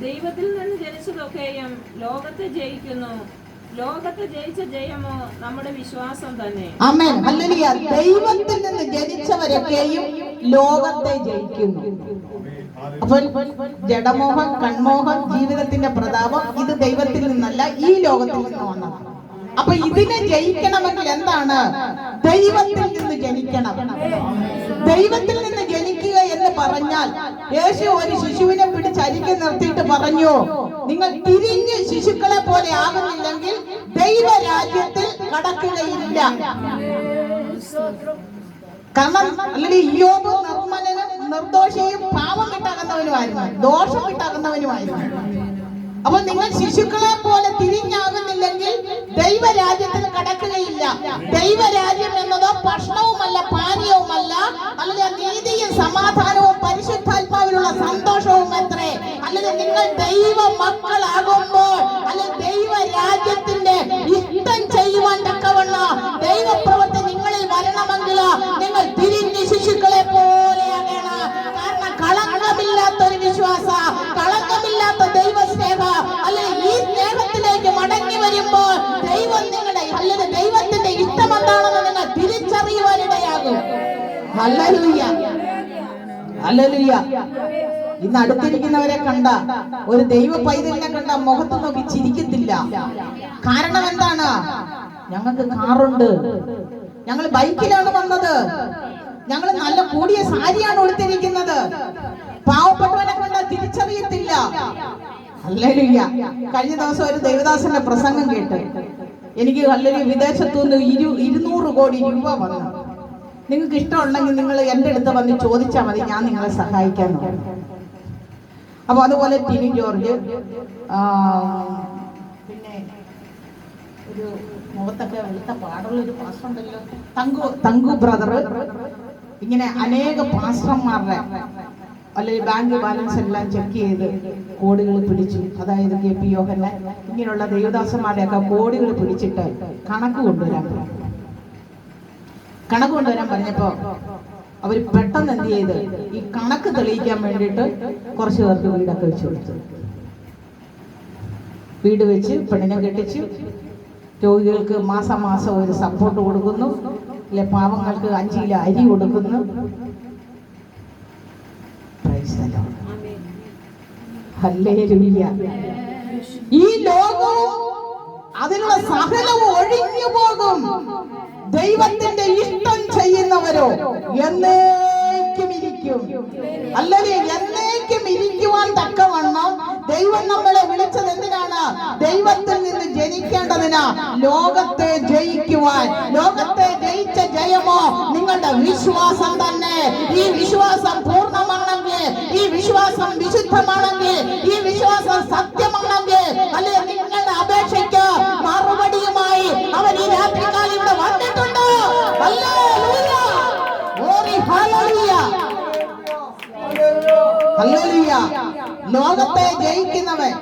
ദൈവത്തിൽ നിന്ന് ജനിച്ചതൊക്കെയും ലോകത്തെ ജയിക്കുന്നു. ലോകത്തെ ജയിച്ച ജയമോ നമ്മുടെ വിശ്വാസം തന്നെ. ആമേൻ. ഹല്ലേലൂയ. ദൈവത്തിൽ നിന്ന് ജനിച്ചവരൊക്കെയും ലോകത്തെ ജയിക്കുന്നു. അപ്പോൾ ജഡമോഹം, കൺമോഹം, ജീവിതത്തിന്റെ പ്രതാപം ഇത് ദൈവത്തിൽ നിന്നല്ല, ഈ ലോകത്തിൽ നിന്ന് വന്നതാണ്. അപ്പൊ ഇതിനെ ജയിക്കണമെങ്കിൽ എന്താണ്? ദൈവത്തിൽ നിന്ന് ജനിക്കണം. ദൈവത്തിൽ നിന്ന് ജനിക്കുക എന്ന് പറഞ്ഞാൽ യേശു ഒരു ശിശുവിനെ പിടിച്ച് അരികെ നിർത്തിയിട്ട് പറഞ്ഞു, നിങ്ങൾ തിരിഞ്ഞ് ശിശുക്കളെ പോലെ ആകുന്നില്ലെങ്കിൽ ദൈവരാജ്യത്തിൽ കടക്കുകയില്ല. കാരണം അല്ലെങ്കിൽ ഇയ്യോബ് നിർമ്മലനും നിർദോഷിയും പാപം വിട്ടാകുന്നവനുമായിരുന്നു, ദോഷം വിട്ടാകുന്നവനുമായിരുന്നു. അപ്പൊ നിങ്ങൾ ശിശുക്കളെ പോലെ തിരിഞ്ഞാകുന്നില്ലെങ്കിൽ ദൈവരാജ്യത്തിൽ കടക്കുകയില്ല. ദൈവരാജ്യം എന്നതോ ഭക്ഷണവുമല്ല, പാനീയവുമല്ല, അല്ലെങ്കിൽ നീതിയും സമാധാനവും പരിശുദ്ധാത്മാവിലുള്ള സന്തോഷവും അത്രേ. അല്ലെങ്കിൽ നിങ്ങൾ ദൈവ മക്കളാകുമ്പോൾ അല്ലെങ്കിൽ ദൈവരാജ്യത്തിന്റെ ഇഷ്ടം ചെയ്യുവാൻ തക്കവണ്ണം ദൈവപ്രവൃത്തി നിങ്ങളിൽ വരണമെങ്കിൽ നിങ്ങൾ തിരിഞ്ഞ് ശിശുക്കളെ പോലെയാകണം. കാരണം കളങ്കമില്ലാത്തൊരു വിശ്വാസ, കളങ്കമില്ലാത്ത ദൈവസ്നേഹ അല്ലെങ്കിൽ ഈ സ്നേഹത്തിലേക്ക് മടങ്ങി വരുമ്പോൾ ദൈവം നിങ്ങളുടെ അല്ലെങ്കിൽ ദൈവത്തിന്റെ ഇഷ്ടം എന്താണെന്ന് നിങ്ങൾ തിരിച്ചറിയുവാനിടയാകും. Hallelujah, hallelujah. ഇന്ന് അടുത്തിരിക്കുന്നവരെ കണ്ട, ഒരു ദൈവ പൈതലിനെ കണ്ട മുഖത്ത് നോക്കി ചിരിക്കത്തില്ല. കാരണം എന്താണ്? ഞങ്ങൾക്ക് കാറുണ്ട്, ഞങ്ങൾ ബൈക്കിലാണ് വന്നത്, ഞങ്ങൾ നല്ല കൂടിയ സാരിയാണ് ഉടുത്തിരിക്കുന്നത്. പാവപ്പെട്ടവനെ കണ്ട തിരിച്ചറിയത്തില്ല. ഹല്ലേലൂയ. കഴിഞ്ഞ ദിവസം ഒരു ദേവദാസന്റെ പ്രസംഗം കേട്ട് എനിക്ക് ഹല്ലേലൂയ വിദേശത്തുനിന്ന് 200 കോടി രൂപ വന്നു. നിങ്ങൾക്ക് ഇഷ്ടമുണ്ടെങ്കിൽ നിങ്ങൾ എൻ്റെ അടുത്ത് വന്ന് ചോദിച്ചാൽ മതി, ഞാൻ നിങ്ങളെ സഹായിക്കാൻ നോക്കാം. അപ്പൊ അതുപോലെ ടിനി ജോർജ്, പിന്നെ ഒരു മുഖത്തൊക്കെ വെളുത്ത പാടുള്ള ഒരു പാസ്റ്റർ ഉണ്ടല്ലോ, തങ്കു ബ്രദർ, ഇങ്ങനെ അനേക പാസ്റ്റർമാരുടെ അല്ലെങ്കിൽ ബാങ്ക് ബാലൻസ് എല്ലാം ചെക്ക് ചെയ്ത് കോടികൾ പിടിച്ചു. അതായത് KP യോഹന്നാൻ ഇങ്ങനെയുള്ള ദേവദാസന്മാരുടെയൊക്കെ കോടികൾ പിടിച്ചിട്ട് കണക്ക് കൊണ്ടുവരാൻ പറഞ്ഞപ്പോ അവർ പെട്ടെന്ന് എന്ത് ചെയ്ത് ഈ കണക്ക് തെളിയിക്കാൻ വേണ്ടിയിട്ട് കുറച്ച് പേർക്ക് വീടൊക്കെ വെച്ച് കൊടുത്തു. വീട് വെച്ച് പെണ്ണിനെ കെട്ടിച്ചു, രോഗികൾക്ക് മാസം മാസം ഒരു സപ്പോർട്ട് കൊടുക്കുന്നു, അല്ലെ പാവങ്ങൾക്ക് 5 കിലോ അരി കൊടുക്കുന്നു. ഹല്ലേലൂയ. ഈ ലോകവും അതിലുള്ള സകലവും ഒഴിഞ്ഞു പോകും. ദൈവത്തിന്റെ ഇഷ്ടം ചെയ്യുന്നവരോ എന്നേക്കും ഇരിക്കും. അല്ലെങ്കിൽ എന്നേക്കും ഇരിക്കുവാൻ തക്കവണ്ണം ദൈവം നമ്മളെ വിളിച്ചത് എന്തിനാണ്? ദൈവത്തിൽ നിന്ന് ജനിക്കേണ്ടതിനാ, ലോകത്തെ ജയിക്കുവാൻ. ലോകത്തെ വിശ്വാസം തന്നെ. ഈ വിശ്വാസം പൂർണ്ണമാണെങ്കിൽ, ഈ വിശ്വാസം വിശുദ്ധമാണെങ്കിൽ, ഈ വിശ്വാസം സത്യമാണെങ്കിൽ, അല്ലെ നിങ്ങളുടെ അപേക്ഷയ്ക്ക് മറുപടിയുമായി അവൻ ഈ രാത്രികാലം ഇവിടെ വന്നിട്ടുണ്ട്. Hallelujah, glory, hallelujah, hallelujah. ലോകത്തെ ജയിക്കുന്നവൻ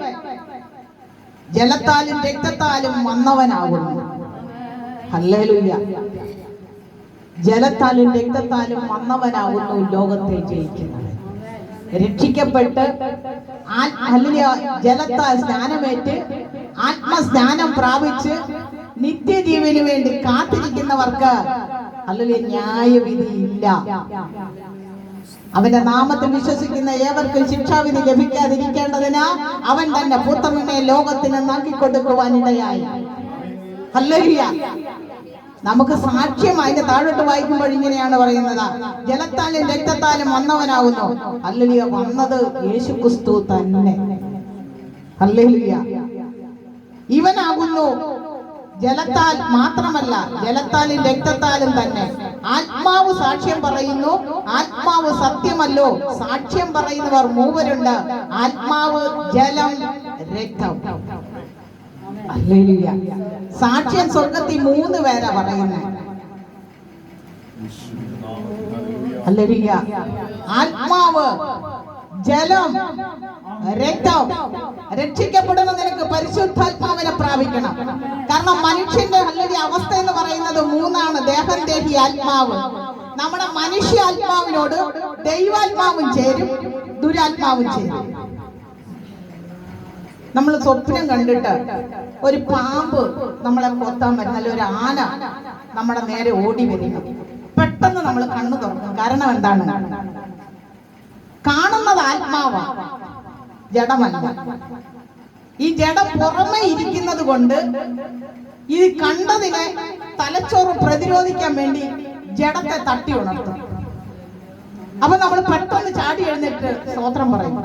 ജലത്താലും രക്തത്താലും വന്നവനാകുന്നു. ഹല്ലേലൂയ. ജലത്താലും രക്തത്താലും വന്നവനാകുന്നു ലോകത്തെ ജയിക്കുന്നവൻ. രക്ഷിക്കപ്പെട്ട് ജലത്താൽ സ്നാനമേറ്റ് ആത്മസ്നാനം പ്രാപിച്ച് നിത്യജീവന് വേണ്ടി കാത്തിരിക്കുന്നവർക്ക് ഹല്ലേലൂയ ന്യായവിധി ഇല്ല. അവന്റെ നാമത്തിൽ വിശ്വസിക്കുന്ന ഏവർക്കും ശിക്ഷാവിധി ലഭിക്കാതിരിക്കേണ്ടതിന് അവൻ തന്നെ പുത്രനെ ലോകത്തിന് നൽകിക്കൊടുക്കുവാനിടയായി. ഹല്ലേലൂയ. നമുക്ക് സാക്ഷ്യം അതിന്റെ താഴോട്ട് വായിക്കുമ്പോൾ ഇങ്ങനെയാണ് പറയുന്നത്, ജലത്താലും രക്തത്താലും വന്നവനാകുന്നു. ഹല്ലേലൂയ. വന്നത് യേശുക്രിസ്തു തന്നെ. ഹല്ലേലൂയ. ഇവനാകുന്നു ജലത്താൽ മാത്രമല്ല, ജലത്താലും രക്തത്താലും തന്നെ. ആത്മാവ് സാക്ഷ്യം പറയുന്നു, ആത്മാവ് സത്യമല്ലോ. സാക്ഷ്യം പറയുന്നവർ മൂവരുണ്ട്, ആത്മാവ്, ജലം, രക്തം. ഹല്ലേലൂയ. സാക്ഷ്യം സ്വർഗത്തിൽ 3 പേരാ പറയുന്നത്. ഹല്ലേലൂയ. ആത്മാവ്, ജലം, രക്തം. രക്ഷിക്കപ്പെടുന്ന നിനക്ക് പരിശുദ്ധാത്മാവിനെ പ്രാപിക്കണം. കാരണം മനുഷ്യന്റെ ഹല്ലേലൂയ അവസ്ഥ എന്ന് പറയുന്നത് 3ആണ്: ദേഹം, ദേഹി, ആത്മാവ്. നമ്മുടെ മനുഷ്യ ആത്മാവിനോട് ദൈവാത്മാവും ചേരും, ദുരാത്മാവും ചേരും. നമ്മൾ സ്വപ്നം കണ്ടിട്ട് ഒരു പാമ്പ് നമ്മളെ കൊത്താൻ വരുന്ന, അല്ലെങ്കിൽ ഒരു ആന നമ്മുടെ നേരെ ഓടി വരിക, പെട്ടെന്ന് നമ്മൾ കണ്ണു തുറക്കും. കാരണം എന്താണ്? കാണുന്നത് ആത്മാവാണ്, ജഡമല്ല. ഈ ജഡം പുറമെ ഇരിക്കുന്നത് കൊണ്ട് ഈ കണ്ടതിനെ തലച്ചോറ് പ്രതിരോധിക്കാൻ വേണ്ടി ജഡത്തെ തട്ടി ഉണർത്തും. അപ്പൊ നമ്മൾ പെട്ടെന്ന് ചാടി എഴുന്നേറ്റ് സ്തോത്രം പറയും.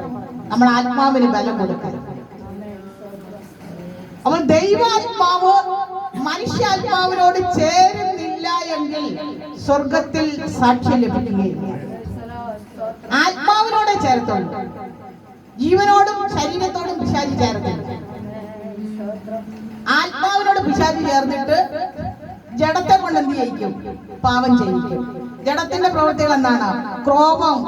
നമ്മൾ ആത്മാവിന് ബലം കൊടുക്കും. അപ്പോൾ ദൈവാത്മാവ് മനുഷ്യാത്മാവിനോട് ചേരുന്നില്ല എങ്കിൽ സ്വർഗത്തിൽ സാക്ഷ്യം ലഭിക്കുകയില്ല. ആത്മാവിനോടെ ചേർത്തുള്ളൂ. ജീവനോടും ശരീരത്തോടും പിശാചി ചേർത്തില്ല. ആത്മാവിനോട് പിശാചി ചേർന്നിട്ട് ജഡത്തെ കൊണ്ട് എന്ത് ചെയ്യിക്കും? പാപം ചെയ്യിക്കും. ജഡത്തിന്റെ പ്രവൃത്തികൾ എന്താണ്?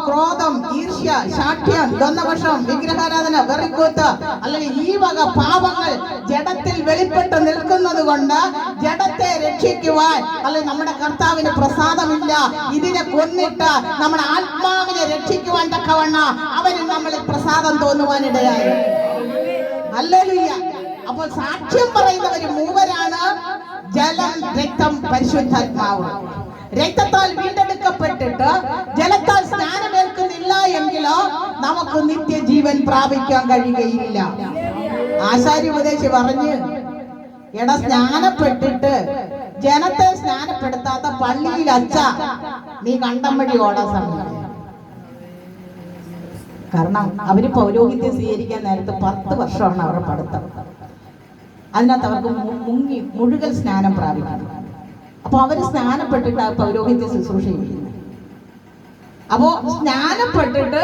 ക്രോധം, ഈർഷ്യ, ശാഠ്യം, ദ്വന്ദ്വപക്ഷം, വിഗ്രഹാരാധന, വെറിക്കൂത്ത്, അല്ലെങ്കിൽ ഈ വക പാപങ്ങൾ ജഡത്തിൽ വെളിപ്പെട്ട് നിൽക്കുന്നത് കൊണ്ട് ജഡത്തെ രക്ഷിക്കുവാൻ അല്ലെങ്കിൽ നമ്മുടെ കർത്താവിന് പ്രസാദമില്ല. ഇതിനെ കൊന്നിട്ട് നമ്മുടെ ആത്മാവിനെ രക്ഷിക്കുവാൻ തക്കവണ്ണ അവന് നമ്മളിൽ പ്രസാദം തോന്നുവാനിടയായി. ഹല്ലേലൂയ. അപ്പോൾ സാക്ഷ്യം പറയുന്നവര് 3 ജലം, രക്തം, പരിശുദ്ധാത്മാവ്. രക്തത്താൽ വീണ്ടെടുക്കപ്പെട്ടിട്ട് ജലത്താൽ സ്നാനമേൽക്കുന്നില്ല എങ്കിലോ നമുക്ക് നിത്യജീവൻ പ്രാപിക്കാൻ കഴിയുകയില്ല. ആശാരി ഉപദേശി പറഞ്ഞ്, എടാ, സ്നാനപ്പെട്ടിട്ട് ജനത്തെ സ്നാനപ്പെടുത്താത്ത പള്ളിയിൽ അച്ഛ നീ കണ്ടം വഴി ഓടാൻ സമയം. കാരണം അവര് പൗരോഹിത്യം സ്വീകരിക്കാൻ നേരത്തെ 10 വർഷമാണ് അവരുടെ പഠിത്തം. അതിനകത്ത് അവർക്ക് മുഴുകൽ സ്നാനം പ്രാപിക്കണം. അപ്പൊ അവര് സ്നാനപ്പെട്ടിട്ട് ആ പൗരോഹിത്യ ശുശ്രൂഷ ചെയ്യുന്നു. അപ്പോ സ്നാനപ്പെട്ടിട്ട്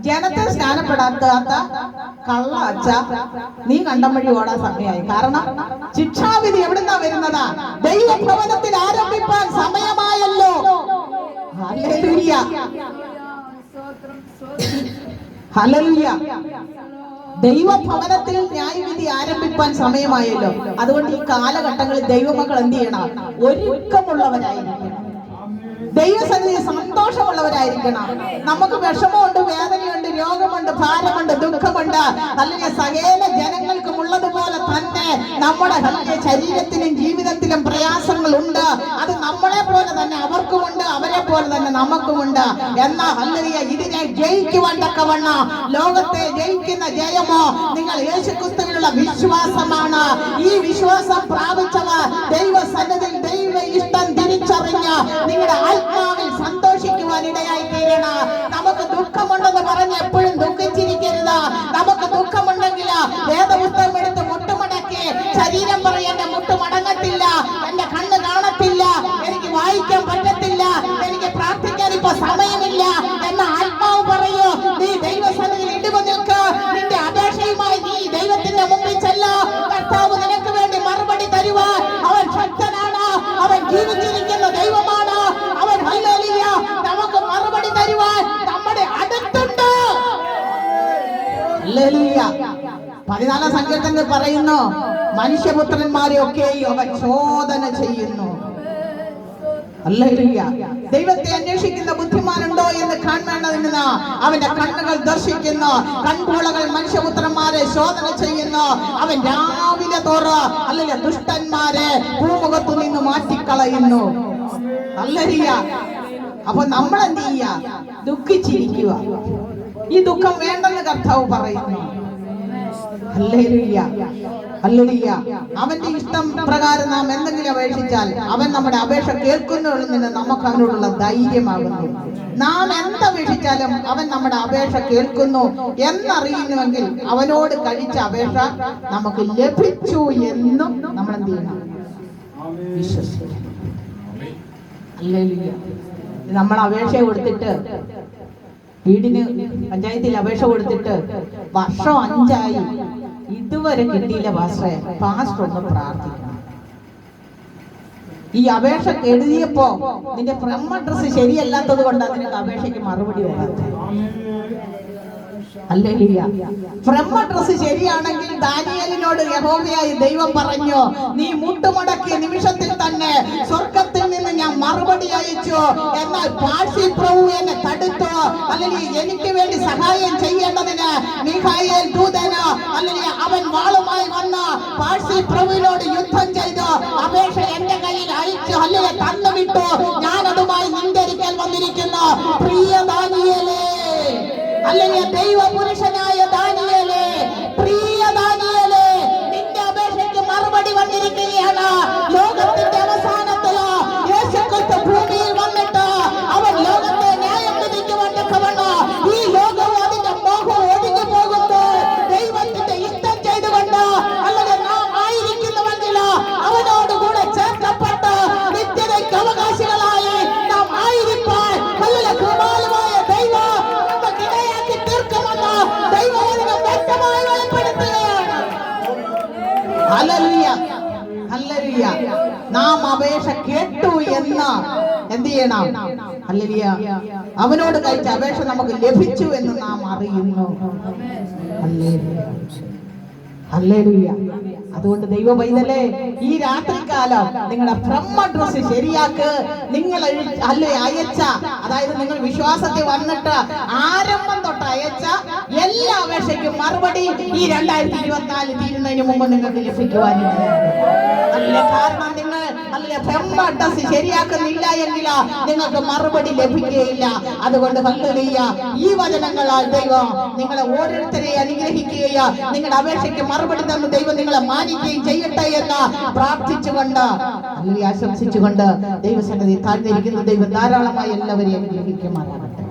ജനത്തെ സ്നാനപ്പെടാത്ത കള്ള അച്ഛ നീ കണ്ടം വഴി ഓടാൻ സമയമായി. കാരണം ശിക്ഷാവിധി എവിടുന്നാ വരുന്നതാ? ദൈവഭവനത്തിൽ ആരംഭിപ്പാൻ സമയമായല്ലോ. Hallelujah, hallelujah. ദൈവഭവനത്തിൽ ന്യായവിധി ആരംഭിപ്പാൻ സമയമായല്ലോ. അതുകൊണ്ട് ഈ കാലഘട്ടങ്ങളിൽ ദൈവമക്കൾ എന്ത് ചെയ്യണം? ഒരുക്കമുള്ളവരായിരിക്കണം. ദൈവസന്നിധി സന്തോഷമുള്ളവരായിരിക്കണം. നമുക്ക് വിഷമമുണ്ട്, വേദനയുണ്ട്, രോഗമുണ്ട്, ഭാരമുണ്ട്, ദുഃഖമുണ്ട്. അല്ലെങ്കിൽ സകല ജനങ്ങൾക്കും ഉള്ളതുപോലെ തന്നെ നമ്മുടെ ശരീരത്തിലും ജീവിതത്തിലും പ്രയാസങ്ങളുണ്ട്. അത് നമ്മളെ പോലെ തന്നെ അവർക്കുമുണ്ട്, അവരെ പോലെ തന്നെ നമുക്കുമുണ്ട്. എന്നാൽ ഹല്ലേലൂയ, ഇതിനെ ജയിക്കുവാൻ തക്കവണ്ണ ലോകത്തെ ജയിക്കുന്ന ജയമോ നിങ്ങൾ യേശുക്രിസ്തുവിലുള്ള വിശ്വാസമാണ്. ഈ വിശ്വാസം പ്രാപിച്ചവർ ദൈവസന്നിധിയിൽ ദൈവ ഇഷ്ടം തിരിച്ചറിഞ്ഞ് നിങ്ങളുടെ ആത്മാവിൽ സന്തോഷിക്കുവാൻ ഇടയായി തീരണം. നമുക്ക് ദുഃഖമുണ്ടെന്ന് പറഞ്ഞ് എപ്പോഴും ദുഃഖിച്ചിരിക്കരുത്. നമുക്ക് ദുഃഖമുണ്ടെങ്കിൽ വേദപുസ്തകം എടുത്ത് മുട്ടുമടക്കി ശരീരം പറയും, എന്റെ മുട്ടുമടങ്ങത്തില്ല, എന്റെ കണ്ണ് കാണത്തില്ല, എനിക്ക് വായിക്കാൻ പറ്റത്തില്ല, എനിക്ക് ഹല്ലേലൂയ. 14 സങ്കീർത്തനത്തിൽ പറയുന്നു, മനുഷ്യപുത്രന്മാരെ ഒക്കെയും അവൻ ശോധന ചെയ്യുന്നു. ഹല്ലേലൂയ. ദൈവത്തെ അന്വേഷിക്കുന്ന ബുദ്ധിമാനുണ്ടോ എന്ന് കാണേണ്ടതിന് അവന്റെ കണ്ണുകൾ ദർശിക്കുന്നു. കൺപോളകൾ മനുഷ്യപുത്രന്മാരെ ശോധന ചെയ്യുന്നു. അവൻ രാവിലെ തോറ് അല്ലെങ്കിൽ ദുഷ്ടന്മാരെ ഭൂമുഖത്തു നിന്ന് മാറ്റിക്കളയുന്നു. ഹല്ലേലൂയ. അപ്പൊ നമ്മൾ എന്ത് ചെയ്യാ? ദുഃഖിച്ചിരിക്കുക. ഈ ദുഃഖം വേണ്ടെന്ന് കർത്താവ് പറയുന്നു. Hallelujah, hallelujah. അവന്റെ ഇഷ്ടം പ്രകാരം നാം എന്തെങ്കിലും അപേക്ഷിച്ചാൽ അവൻ നമ്മുടെ അപേക്ഷ കേൾക്കുന്നുള്ളതിന് നമുക്ക് അവനോടുള്ള ധൈര്യമാകുന്നു. നാം എന്തപേക്ഷിച്ചാലും അവൻ നമ്മുടെ അപേക്ഷ കേൾക്കുന്നു എന്നറിയുന്നുവെങ്കിൽ അവനോട് കഴിച്ച അപേക്ഷ നമുക്ക് ലഭിച്ചു എന്നും നമ്മൾ എന്ത് ചെയ്യണം? വിശ്വസിക്കണം. ഹല്ലേലൂയ. നമ്മൾ അപേക്ഷ കൊടുത്തിട്ട്, വീടിന് പഞ്ചായത്തിൽ അപേക്ഷ കൊടുത്തിട്ട് വർഷം 5 ആയി, ഇതുവരെ കിട്ടിയില്ല പാസ്റ്ററെ. പാസ്റ്റർ ഒന്ന് പ്രാർത്ഥിക്കണം. ഈ അപേക്ഷ എഴുതിയപ്പോ നിന്റെ ഫ്രം അഡ്രസ് ശരിയല്ലാത്തത് കൊണ്ടാണ് നിനക്ക് അപേക്ഷയ്ക്ക് മറുപടി വരാത്തത്. ഹല്ലേലൂയ. ഫ്രം അഡ്രസ് ശരിയാണെങ്കിൽ ദാനിയേലിനോട് യഹോവയായ ദൈവം പറഞ്ഞു, നീ മുട്ടുമടക്കിയ നിമിഷത്തിൽ തന്നെ സ്വർഗത്തിൽ നിന്ന് ഞാൻ മറുപടി അയച്ചു. എന്നാൽ പാഴ്സി പ്രഭു എന്നെ തടുത്തു. അല്ലെങ്കിൽ എനിക്ക് വേണ്ടി സഹായം ചെയ്യേണ്ടതിന് മീഖായേൽ ദൂതന് അല്ലെങ്കിൽ അവൻ വാളുമായി വന്ന് പാഴ്സി പ്രഭുവിനോട് യുദ്ധം ചെയ്തു. അപേക്ഷ എന്റെ കയ്യിൽ അയച്ചു അല്ലെങ്കിൽ തന്നുവിട്ടു. ഞാൻ അതുമായി നിന്റെ അടുക്കൽ വന്നിരിക്കുന്നു. പ്രിയ ദാനിയേലേ, അല്ലെങ്കിൽ ദൈവപുരുഷനായ ദാനിയേലേ, പ്രിയ ദാനിയേലേ, നിന്റെ അപേക്ഷയ്ക്ക് മറുപടി വന്നിരിക്കുകയാണ്. ലോകത്തിന്റെ അവസാനത്തില് യേശുക്രിസ്തു ഭൂമിയിൽ വന്നിട്ട് അവൻ ലോകത്തെ ന്യായം വിധിക്കുവാൻ തക്കവണ്ണം ഈ ലോകവും അതിന്റെ മോഹം ഒതുങ്ങി പോകുമ്പോൾ ദൈവത്തിന്റെ ഇഷ്ടം ചെയ്തുകൊണ്ട് അല്ലെങ്കിൽ നാം ആയിരിക്കുന്നുവെങ്കിൽ അവനോടുകൂടെ ചേർക്കപ്പെട്ട് നിത്യതയ്ക്ക് അവകാശികളായി നാം ആയിരിക്കാൻ നല്ല കൃപാലുമായ ദൈവം നാം അപേക്ഷ കേട്ടു എന്ന് എന്ത് ചെയ്യണം? ഹല്ലേലൂയ. അവനോട് കഴിച്ച അപേക്ഷ നമുക്ക് ലഭിച്ചു എന്ന് നാം അറിയുന്നു. Hallelujah, hallelujah. അതുകൊണ്ട് ദൈവ പൈതലേ, ഈ രാത്രികാലം നിങ്ങളുടെ ഫ്രം അഡ്രസ് ശരിയാക്ക്. നിങ്ങൾ അയച്ച, അതായത് നിങ്ങൾ വിശ്വാസത്തിൽ വന്നിട്ട് ആരംഭം തൊട്ട് അയച്ച എല്ലാ അപേക്ഷയ്ക്കും മറുപടി ഈ 2024 തീരുന്നതിന് മുമ്പ് നിങ്ങൾക്ക് ലഭിക്കുവാനില്ല. കാരണം നിങ്ങൾ ഫ്രം അഡ്രസ് ശരിയാക്കുന്നില്ല എങ്കിൽ നിങ്ങൾക്ക് മറുപടി ലഭിക്കുകയില്ല. അതുകൊണ്ട് ഹല്ലേലൂയ, ഈ വചനങ്ങളാൽ ദൈവം നിങ്ങളെ ഓരോരുത്തരെ അനുഗ്രഹിക്കുകയോ നിങ്ങളുടെ അപേക്ഷയ്ക്ക് മറുപടി തന്ന് ദൈവം നിങ്ങളെ മാനിക്കുകയും ചെയ്യട്ടെ എന്ന് പ്രാർത്ഥിച്ചുകൊണ്ട് അല്ലെങ്കിൽ ആശംസിച്ചുകൊണ്ട് ദൈവസന്നിധി താഴ്ന്നിരിക്കുന്ന ദൈവം ധാരാളമായി എല്ലാവരെയും അനുഗ്രഹിക്കുമാറാകട്ടെ.